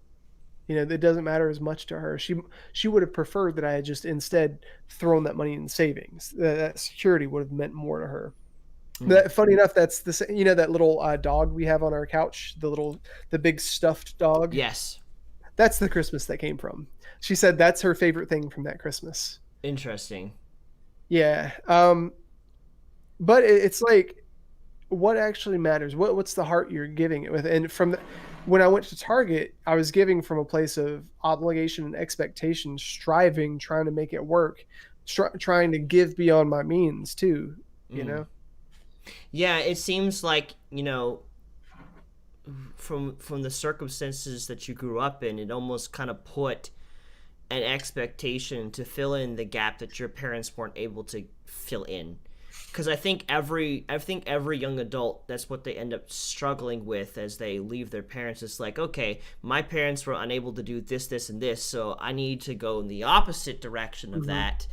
It doesn't matter as much to her. She would have preferred that I had just instead thrown that money in savings. That security would have meant more to her. Mm. That funny enough, that's that little dog we have on our couch, the big stuffed dog. Yes. That's the Christmas that came from. She said that's her favorite thing from that Christmas. Interesting. Yeah, but it's like what actually matters. What's the heart you're giving it with? And when I went to Target, I was giving from a place of obligation and expectation, striving, trying to make it work, trying to give beyond my means too. You Mm. know. Yeah, it seems like, from the circumstances that you grew up in, it almost kind of put an expectation to fill in the gap that your parents weren't able to fill in. Because I think every young adult, that's what they end up struggling with as they leave their parents. It's like, okay, my parents were unable to do this, this, and this, so I need to go in the opposite direction of that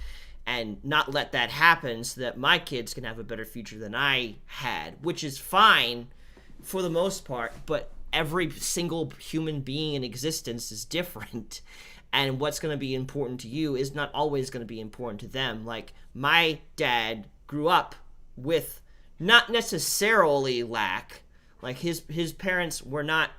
and not let that happen so that my kids can have a better future than I had, which is fine for the most part, but every single human being in existence is different. And what's going to be important to you is not always going to be important to them. Like, my dad grew up with not necessarily lack. Like, his parents were not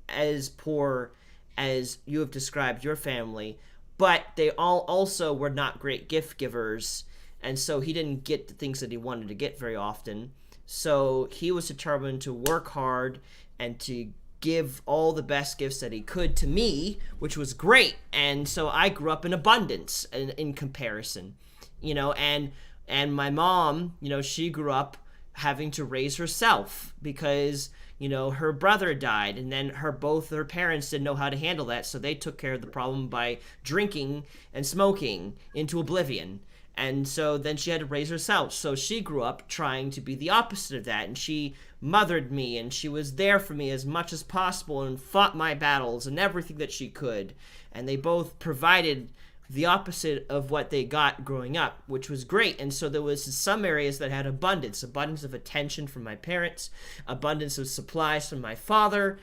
as poor as you have described your family, but they all also were not great gift givers, and so he didn't get the things that he wanted to get very often. So he was determined to work hard and to give all the best gifts that he could to me, which was great. And so I grew up in abundance in comparison, and my mom, she grew up having to raise herself because, her brother died, and then both her parents didn't know how to handle that, so they took care of the problem by drinking and smoking into oblivion. And so then she had to raise herself. So she grew up trying to be the opposite of that. And she mothered me, and she was there for me as much as possible and fought my battles and everything that she could. And they both provided the opposite of what they got growing up, which was great. And so there was some areas that had abundance of attention from my parents, abundance of supplies from my father.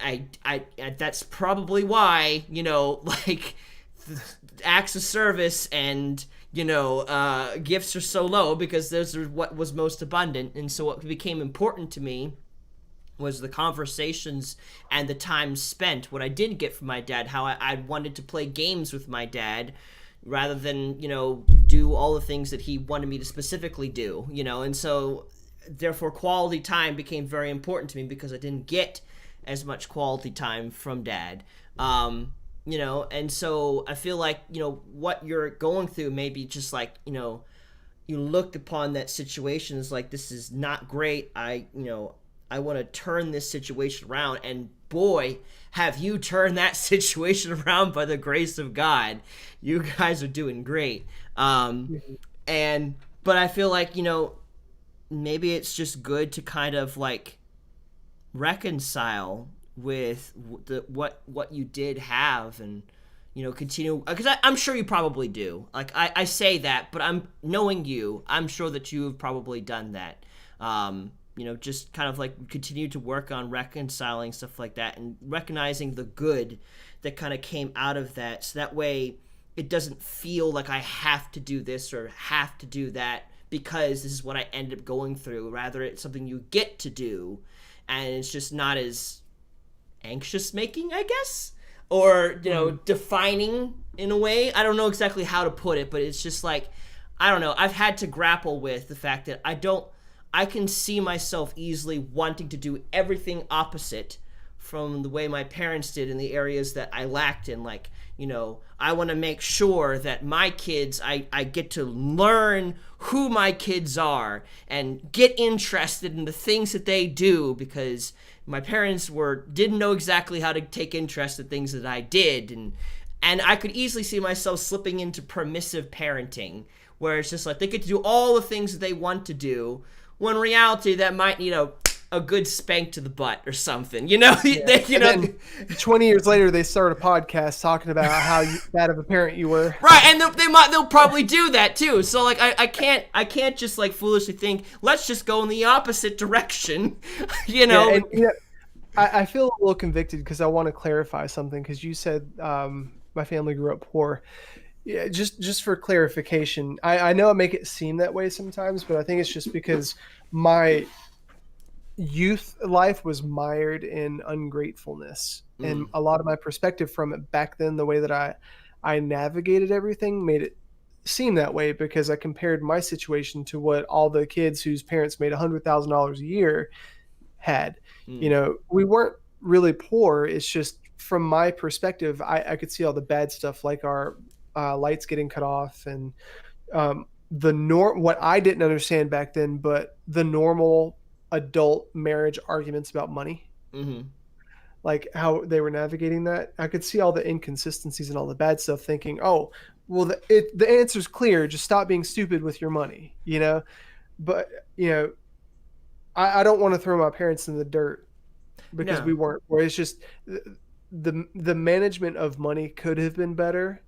I that's probably why, like, acts of service and gifts are so low, because those are what was most abundant. And so what became important to me was the conversations and the time spent. What I did get from my dad, how I wanted to play games with my dad rather than, do all the things that he wanted me to specifically do, and so therefore quality time became very important to me because I didn't get as much quality time from dad. And so I feel like, what you're going through, maybe just like, you looked upon that situation as like, this is not great. I want to turn this situation around. And boy, have you turned that situation around by the grace of God. You guys are doing great. But I feel like, maybe it's just good to kind of like reconcile with what you did have, and continue, because I'm sure you probably do. Like, I say that, but I'm knowing you, I'm sure that you have probably done that. Just kind of like continue to work on reconciling stuff like that and recognizing the good that kind of came out of that, so that way it doesn't feel like I have to do this or have to do that because this is what I ended up going through. Rather, it's something you get to do, and it's just not as anxious making, I guess, or defining in a way. I don't know exactly how to put it, but it's just like, I don't know, I've had to grapple with the fact that I can see myself easily wanting to do everything opposite from the way my parents did in the areas that I lacked in. Like, I want to make sure that my kids, I get to learn who my kids are and get interested in the things that they do, because my parents didn't know exactly how to take interest in things that I did. And I could easily see myself slipping into permissive parenting, where it's just like they get to do all the things that they want to do, when in reality that might need a good spank to the butt or something, Yeah. Then 20 years later, they start a podcast talking about how bad of a parent you were. Right, and they'll probably do that too. So like, I can't just like foolishly think, let's just go in the opposite direction, Yeah, I feel a little convicted because I want to clarify something, because you said my family grew up poor. Yeah, just for clarification, I know I make it seem that way sometimes, but I think it's just because my youth life was mired in ungratefulness, and a lot of my perspective from it back then, the way that I navigated everything, made it seem that way, because I compared my situation to what all the kids whose parents made $100,000 a year had. We weren't really poor. It's just from my perspective, I could see all the bad stuff, like our lights getting cut off, and what I didn't understand back then, but the normal adult marriage arguments about money. Mm-hmm. like how they were navigating that. I could see all the inconsistencies and all the bad stuff, thinking, oh, well, the answer's clear. Just stop being stupid with your money, you know? But, you know, I don't want to throw my parents in the dirt because we No. weren't, where it's just the management of money could have been better.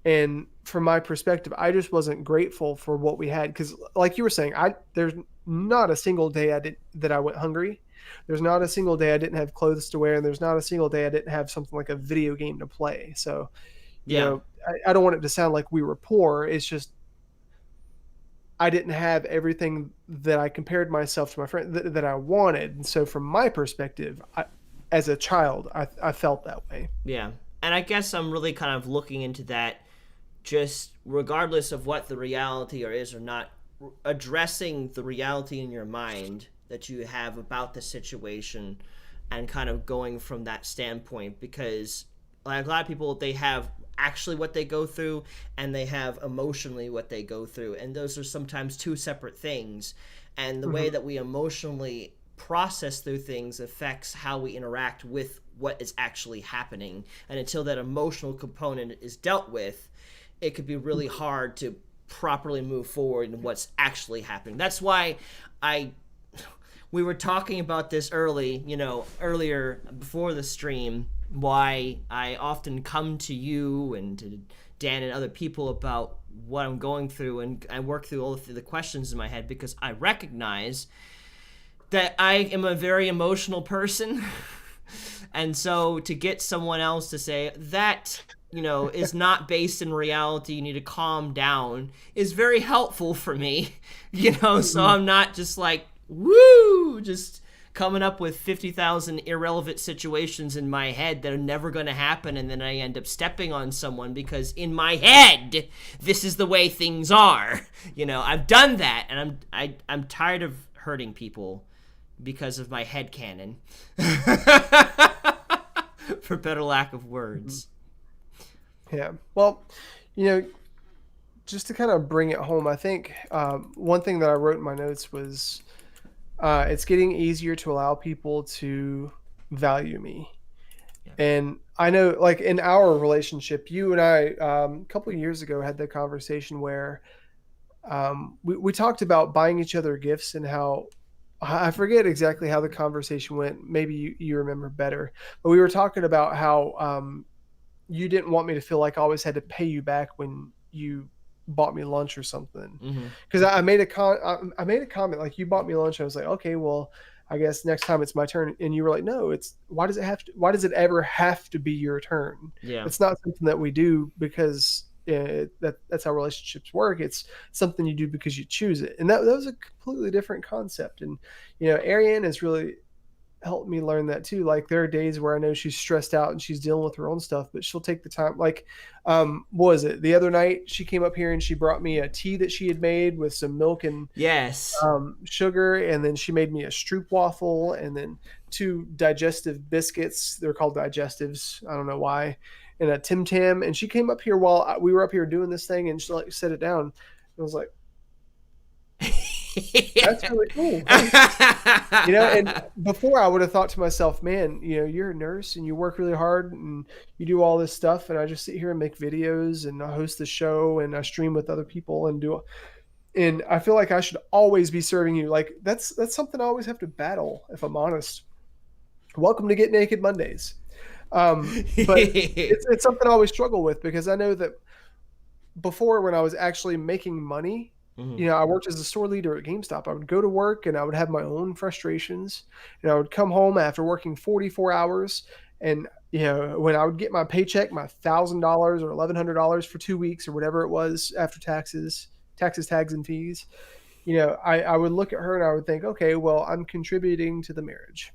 And from my perspective, I just wasn't grateful for what we had. Cause like you were saying, there's not a single day that I went hungry. There's not a single day I didn't have clothes to wear, and there's not a single day I didn't have something like a video game to play. So, Yeah. I don't want it to sound like we were poor. It's just I didn't have everything that I compared myself to my friend that I wanted. And so, from my perspective, as a child, I felt that way. Yeah. And I guess I'm really kind of looking into that, just regardless of what the reality or is or not, addressing the reality in your mind that you have about the situation and kind of going from that standpoint, because like a lot of people, they have actually what they go through and they have emotionally what they go through, and those are sometimes two separate things, and the way Mm-hmm. that we emotionally process through things affects how we interact with what is actually happening. And until that emotional component is dealt with, it could be really hard to properly move forward in what's actually happening. That's why I we were talking about this earlier before the stream, why I often come to you and to Dan and other people about what I'm going through, and I work through all of the questions in my head, because I recognize that I am a very emotional person. And so to get someone else to say that, is not based in reality, you need to calm down, is very helpful for me. So Mm-hmm. I'm not just like, woo, just coming up with 50,000 irrelevant situations in my head that are never going to happen, and then I end up stepping on someone because in my head this is the way things are. I've done that, and I'm tired of hurting people because of my head canon. For better lack of Mm-hmm. words. Yeah. Well, you know, just to kind of bring it home, I think one thing that I wrote in my notes was it's getting easier to allow people to value me. Yeah. And I know, like in our relationship, you and I, a couple of years ago, had the conversation where we talked about buying each other gifts and how I forget exactly how the conversation went. Maybe you remember better, but we were talking about how you didn't want me to feel like I always had to pay you back when you bought me lunch or something. Mm-hmm. Because I made a comment like you bought me lunch. I was like, okay, well, I guess next time it's my turn. And you were like, no, it's why does it ever have to be your turn? Yeah. It's not something that we do because that's how relationships work. It's something you do because you choose it. And that was a completely different concept. And Ariane has really helped me learn that too. Like there are days where I know she's stressed out and she's dealing with her own stuff, but she'll take the time. Like, what was it? The other night she came up here and she brought me a tea that she had made with some milk and Yes. sugar, and then she made me a stroopwafel and then two digestive biscuits. They're called digestives. I don't know why. And a Tim Tam. And she came up here while we were up here doing this thing, and she like set it down. I was like, that's really cool. Thanks. And before I would have thought to myself, man, you're a nurse and you work really hard and you do all this stuff. And I just sit here and make videos and I host the show and I stream with other people and I feel like I should always be serving you. Like that's something I always have to battle, if I'm honest. Welcome to Get Naked Mondays. But it's something I always struggle with because I know that before when I was actually making money, Mm-hmm. I worked as a store leader at GameStop. I would go to work and I would have my own frustrations. And I would come home after working 44 hours. And, when I would get my paycheck, my $1,000 or $1,100 for 2 weeks or whatever it was after taxes, tags, and fees, I would look at her and I would think, okay, well, I'm contributing to the marriage.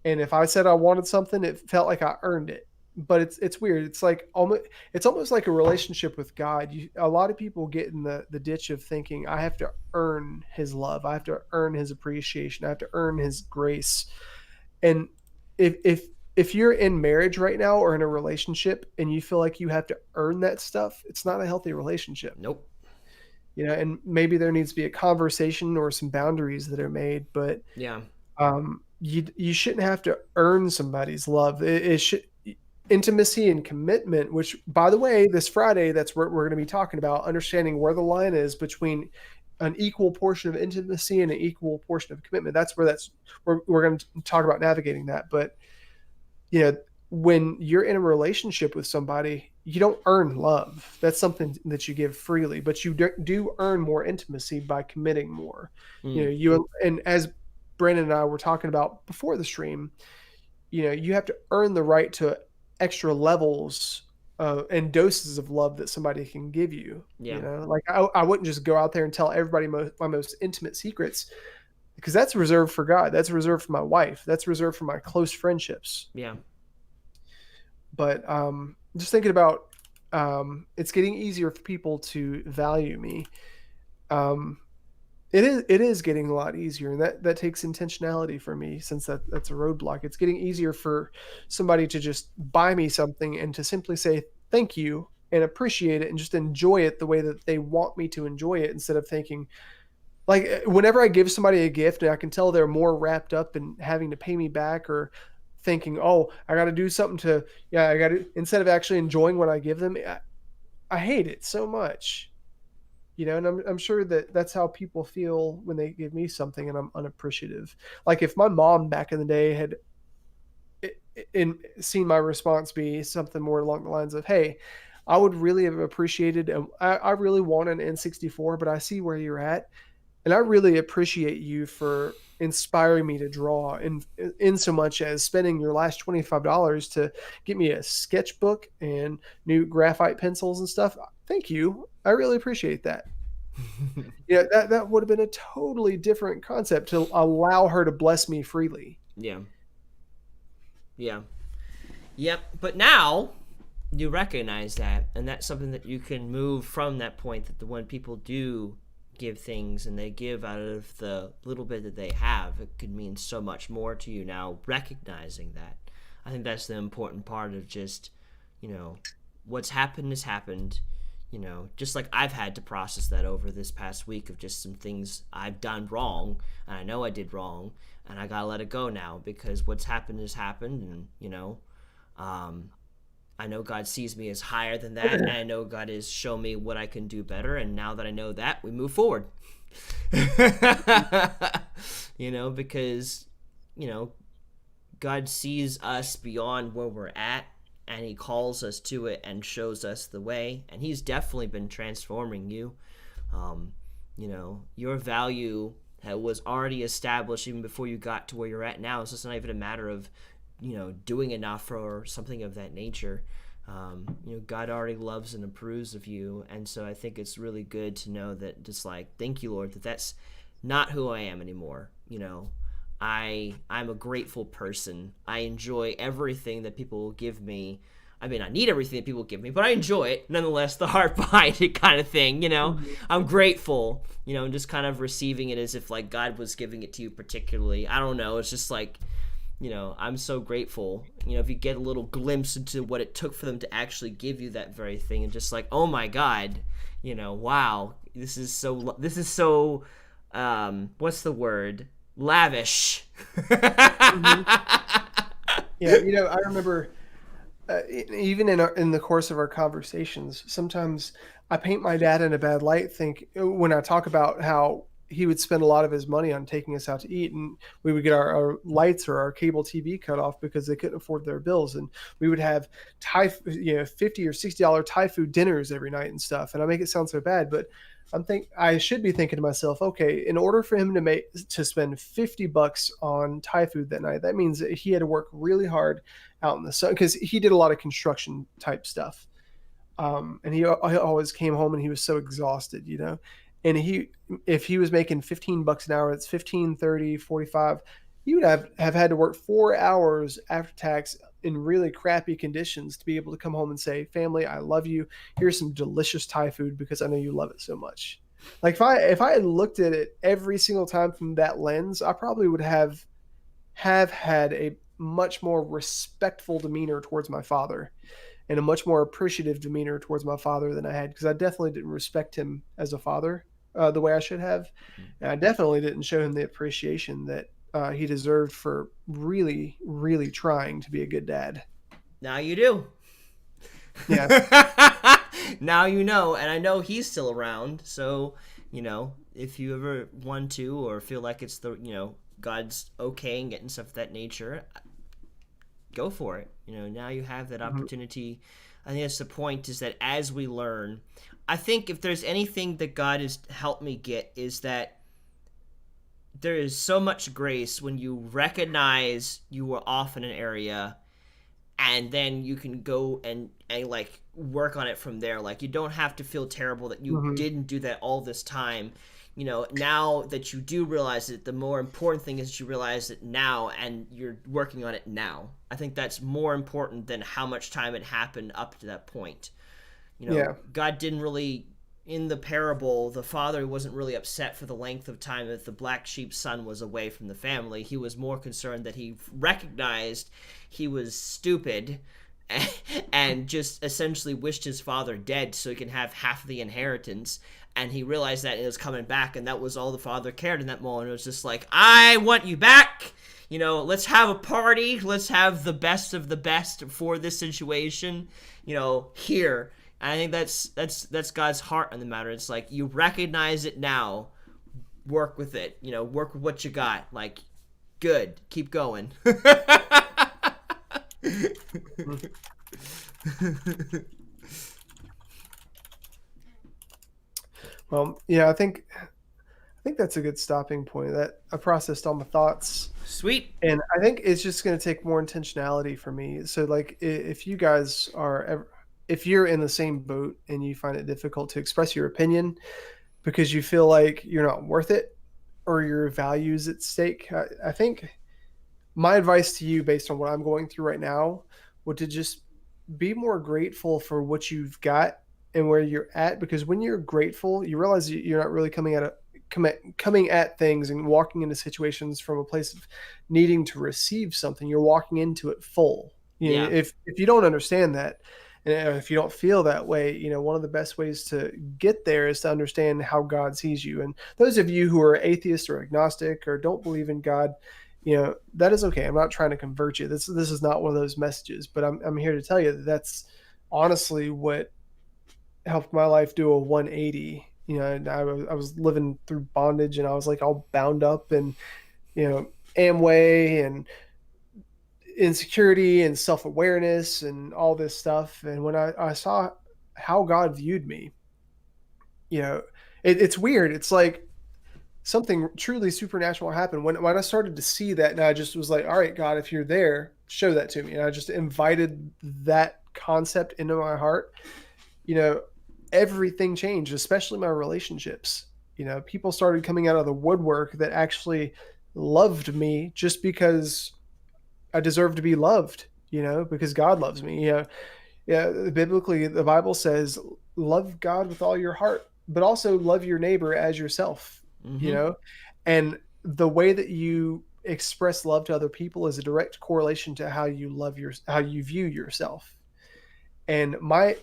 And if I said I wanted something, it felt like I earned it. But it's weird. It's almost like a relationship with God. A lot of people get in the ditch of thinking I have to earn His love, I have to earn His appreciation, I have to earn His grace. And if you're in marriage right now or in a relationship and you feel like you have to earn that stuff, it's not a healthy relationship. Nope. And maybe there needs to be a conversation or some boundaries that are made. But Yeah. you shouldn't have to earn somebody's love. It should intimacy and commitment, which by the way, this Friday, that's what we're going to be talking about, understanding where the line is between an equal portion of intimacy and an equal portion of commitment. We're going to talk about navigating that. But you know, when you're in a relationship with somebody, you don't earn love. That's something that you give freely, but you do earn more intimacy by committing more. And as Brandon and I were talking about before the stream, you have to earn the right to extra levels and doses of love that somebody can give you. Yeah. Like I wouldn't just go out there and tell everybody my most intimate secrets, because that's reserved for God. That's reserved for my wife. That's reserved for my close friendships. Yeah. But just thinking about, it's getting easier for people to value me. It is getting a lot easier, and that takes intentionality for me, since that's a roadblock. It's getting easier for somebody to just buy me something and to simply say thank you and appreciate it and just enjoy it the way that they want me to enjoy it, instead of thinking, like, whenever I give somebody a gift and I can tell they're more wrapped up in having to pay me back, or thinking, oh, I got to do something I got to, instead of actually enjoying what I give them, I hate it so much. And I'm sure that that's how people feel when they give me something and I'm unappreciative. Like if my mom back in the day had seen my response be something more along the lines of, hey, I would really have appreciated, I really want an N64, but I see where you're at. And I really appreciate you for inspiring me to draw, in so much as spending your last $25 to get me a sketchbook and new graphite pencils and stuff. Thank you. I really appreciate that. That would have been a totally different concept to allow her to bless me freely. Yeah. Yep. But now you recognize that, and that's something that you can move from that point, that when people do give things and they give out of the little bit that they have, it could mean so much more to you now, recognizing that. I think that's the important part of just, what's happened has happened. Just like I've had to process that over this past week of just some things I've done wrong, and I know I did wrong, and I gotta let it go now, because what's happened has happened, and I know God sees me as higher than that, and I know God has shown me what I can do better, and now that I know that, we move forward. Because God sees us beyond where we're at, and he calls us to it and shows us the way, and he's definitely been transforming you. Your value was already established even before you got to where you're at now. It's just not even a matter of doing enough or something of that nature. God already loves and approves of you, and so I think it's really good to know that, just like, thank you, Lord, that's not who I am anymore. I'm a grateful person. I enjoy everything that people give me. I mean, I need everything that people give me, but I enjoy it nonetheless, the heart behind it kind of thing, I'm grateful, and just kind of receiving it as if like God was giving it to you particularly. I don't know, it's just like, I'm so grateful, if you get a little glimpse into what it took for them to actually give you that very thing, and just like, oh my God, wow, this is so, what's the word? Lavish. Yeah, I remember even in the course of our conversations, sometimes I paint my dad in a bad light. When I talk about how he would spend a lot of his money on taking us out to eat, and we would get our lights or our cable TV cut off because they couldn't afford their bills, and we would have $50 or $60 Thai food dinners every night and stuff. And I make it sound so bad, but I should be thinking to myself, okay, in order for him to spend $50 on Thai food that night, that means that he had to work really hard out in the sun, because he did a lot of construction type stuff. And he always came home and he was so exhausted, and if he was making $15 an hour, it's 15, 30, 45, he would have had to work 4 hours after tax in really crappy conditions to be able to come home and say, family, I love you. Here's some delicious Thai food because I know you love it so much. Like if I had looked at it every single time from that lens, I probably would have had a much more respectful demeanor towards my father, and a much more appreciative demeanor towards my father than I had, because I definitely didn't respect him as a father the way I should have. And I definitely didn't show him the appreciation that he deserved for really, really trying to be a good dad. Now you do. Yeah. Now you know, and I know he's still around. So, if you ever want to or feel like it's God's okay and getting stuff of that nature, go for it. Now you have that opportunity. I think that's the point, is that as we learn, I think if there's anything that God has helped me get, is that there is so much grace when you recognize you were off in an area, and then you can go and like work on it from there. Like, you don't have to feel terrible that you Mm-hmm. didn't do that all this time. Now that you do realize it, the more important thing is you realize it now and you're working on it now. I think that's more important than how much time it happened up to that point. Yeah. God didn't really, in the parable, the father wasn't really upset for the length of time that the black sheep's son was away from the family. He was more concerned that he recognized he was stupid and just essentially wished his father dead so he can have half of the inheritance. And he realized that it was coming back, and that was all the father cared in that moment. It was just like, I want you back. Let's have a party. Let's have the best of the best for this situation. Here. And I think that's God's heart on the matter. It's like, you recognize it now, work with it. Work with what you got. Like, good, keep going. Well, yeah, I think that's a good stopping point. That I processed all my thoughts, Sweet. and I think it's just going to take more intentionality for me. So, like, if you guys are ever, if you're in the same boat and you find it difficult to express your opinion because you feel like you're not worth it or your values at stake, I think my advice to you, based on what I'm going through right now, would to just be more grateful for what you've got and where you're at. Because when you're grateful, you realize you're not really coming at things and walking into situations from a place of needing to receive something. You're walking into it full. Yeah. If you don't understand that, and if you don't feel that way, one of the best ways to get there is to understand how God sees you. And those of you who are atheist or agnostic or don't believe in God, that is okay. I'm not trying to convert you. This is not one of those messages, but I'm here to tell you that that's honestly what helped my life do a 180. And I was living through bondage, and I was like all bound up and Amway and insecurity and self-awareness and all this stuff. And when I saw how God viewed me, it's weird. It's like something truly supernatural happened when I started to see that. And I just was like, all right, God, if you're there, show that to me. And I just invited that concept into my heart. Everything changed, especially my relationships. People started coming out of the woodwork that actually loved me just because I deserve to be loved, because God loves me. Yeah, biblically, the Bible says, love God with all your heart, but also love your neighbor as yourself, you Mm-hmm. know? And the way that you express love to other people is a direct correlation to how you view yourself. And my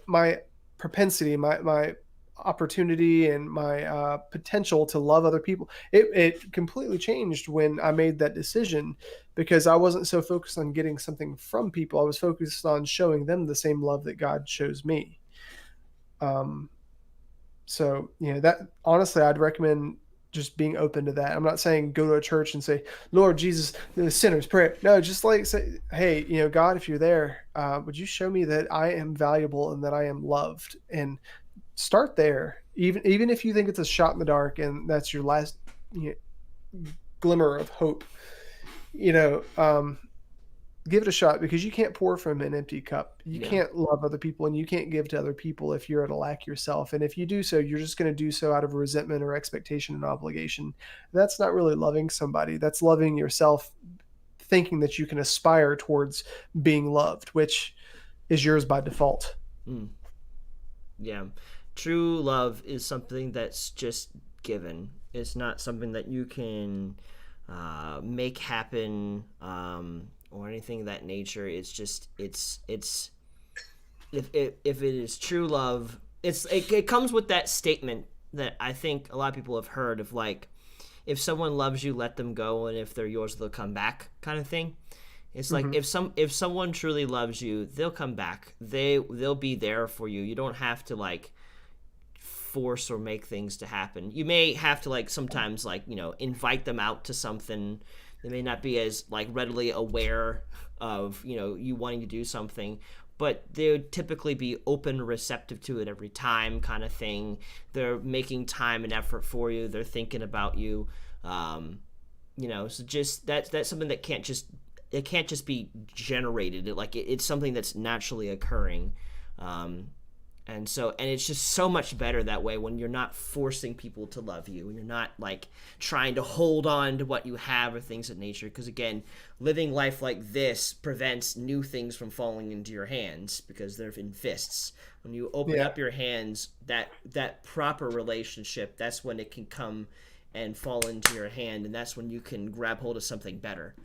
propensity, my opportunity, and my potential to love other people, it completely changed when I made that decision, because I wasn't so focused on getting something from people. I was focused on showing them the same love that God shows me. Um, so that honestly, I'd recommend just being open to that. I'm not saying go to a church and say, Lord Jesus, the sinner's prayer. No, just like say, hey, God, if you're there, would you show me that I am valuable and that I am loved? And start there. Even if you think it's a shot in the dark and that's your last glimmer of hope, you know, um, give it a shot, because you can't pour from an empty cup. You Yeah. can't love other people and you can't give to other people if you're at a lack yourself. And if you do so, you're just going to do so out of resentment or expectation and obligation. That's not really loving somebody. That's loving yourself, thinking that you can aspire towards being loved, which is yours by default. Mm. Yeah. True love is something that's just given. It's not something that you can make happen, or anything of that nature. It's just it's if it is true love, it comes with that statement that I think a lot of people have heard of, like, if someone loves you, let them go, and if they're yours, they'll come back, kind of thing. It's like if someone truly loves you, they'll come back. They'll be there for you. You don't have to like force or make things to happen. You may have to like sometimes like, you know, invite them out to something. They may not be as like readily aware of, you know, you wanting to do something, but they would typically be open, receptive to it every time, kind of thing. They're making time and effort for you. They're thinking about you. You know, so just that's something that can't just be generated. It's something that's naturally occurring. And it's just so much better that way when you're not forcing people to love you, and you're not like trying to hold on to what you have or things of nature. Because again, living life like this prevents new things from falling into your hands because they're in fists. When you open up your hands, that proper relationship, that's when it can come and fall into your hand, and that's when you can grab hold of something better.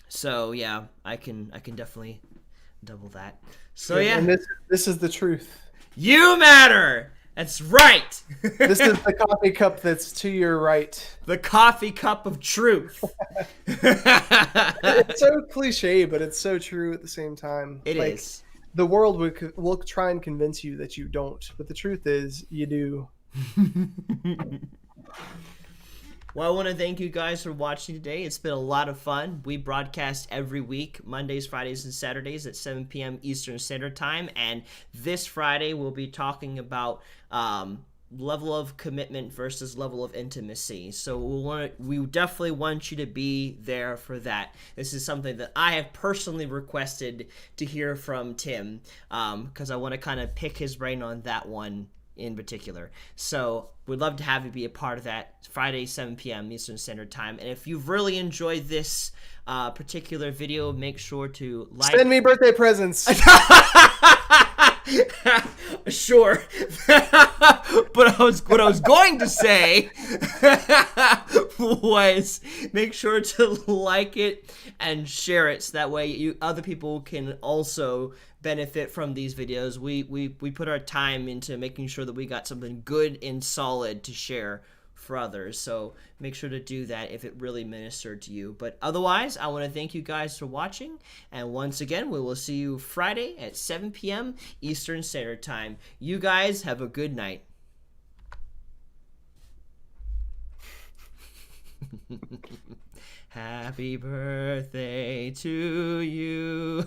So yeah, I can definitely double that. So yeah, and this is the truth. You matter. That's right. This is the coffee cup that's to your right. The coffee cup of truth. It's so cliche, but it's so true at the same time. It is. The world will try and convince you that you don't, but the truth is you do. Well, I want to thank you guys for watching today. It's been a lot of fun. We broadcast every week, Mondays, Fridays, and Saturdays at 7 p.m. Eastern Standard Time. And this Friday, we'll be talking about level of commitment versus level of intimacy. So we definitely want you to be there for that. This is something that I have personally requested to hear from Tim, because I want to kind of pick his brain on that one in particular. So we'd love to have you be a part of that. It's Friday, 7 p.m. Eastern Standard Time. And if you've really enjoyed this particular video, make sure to like. Send me birthday presents. Sure. But what I was going to say was make sure to like it and share it, so that way other people can also benefit from these videos. We put our time into making sure that we got something good and solid to share for others. So make sure to do that if it really ministered to you. But otherwise, I want to thank you guys for watching. And once again, we will see you Friday at 7 p.m. Eastern Standard Time. You guys have a good night. Happy birthday to you.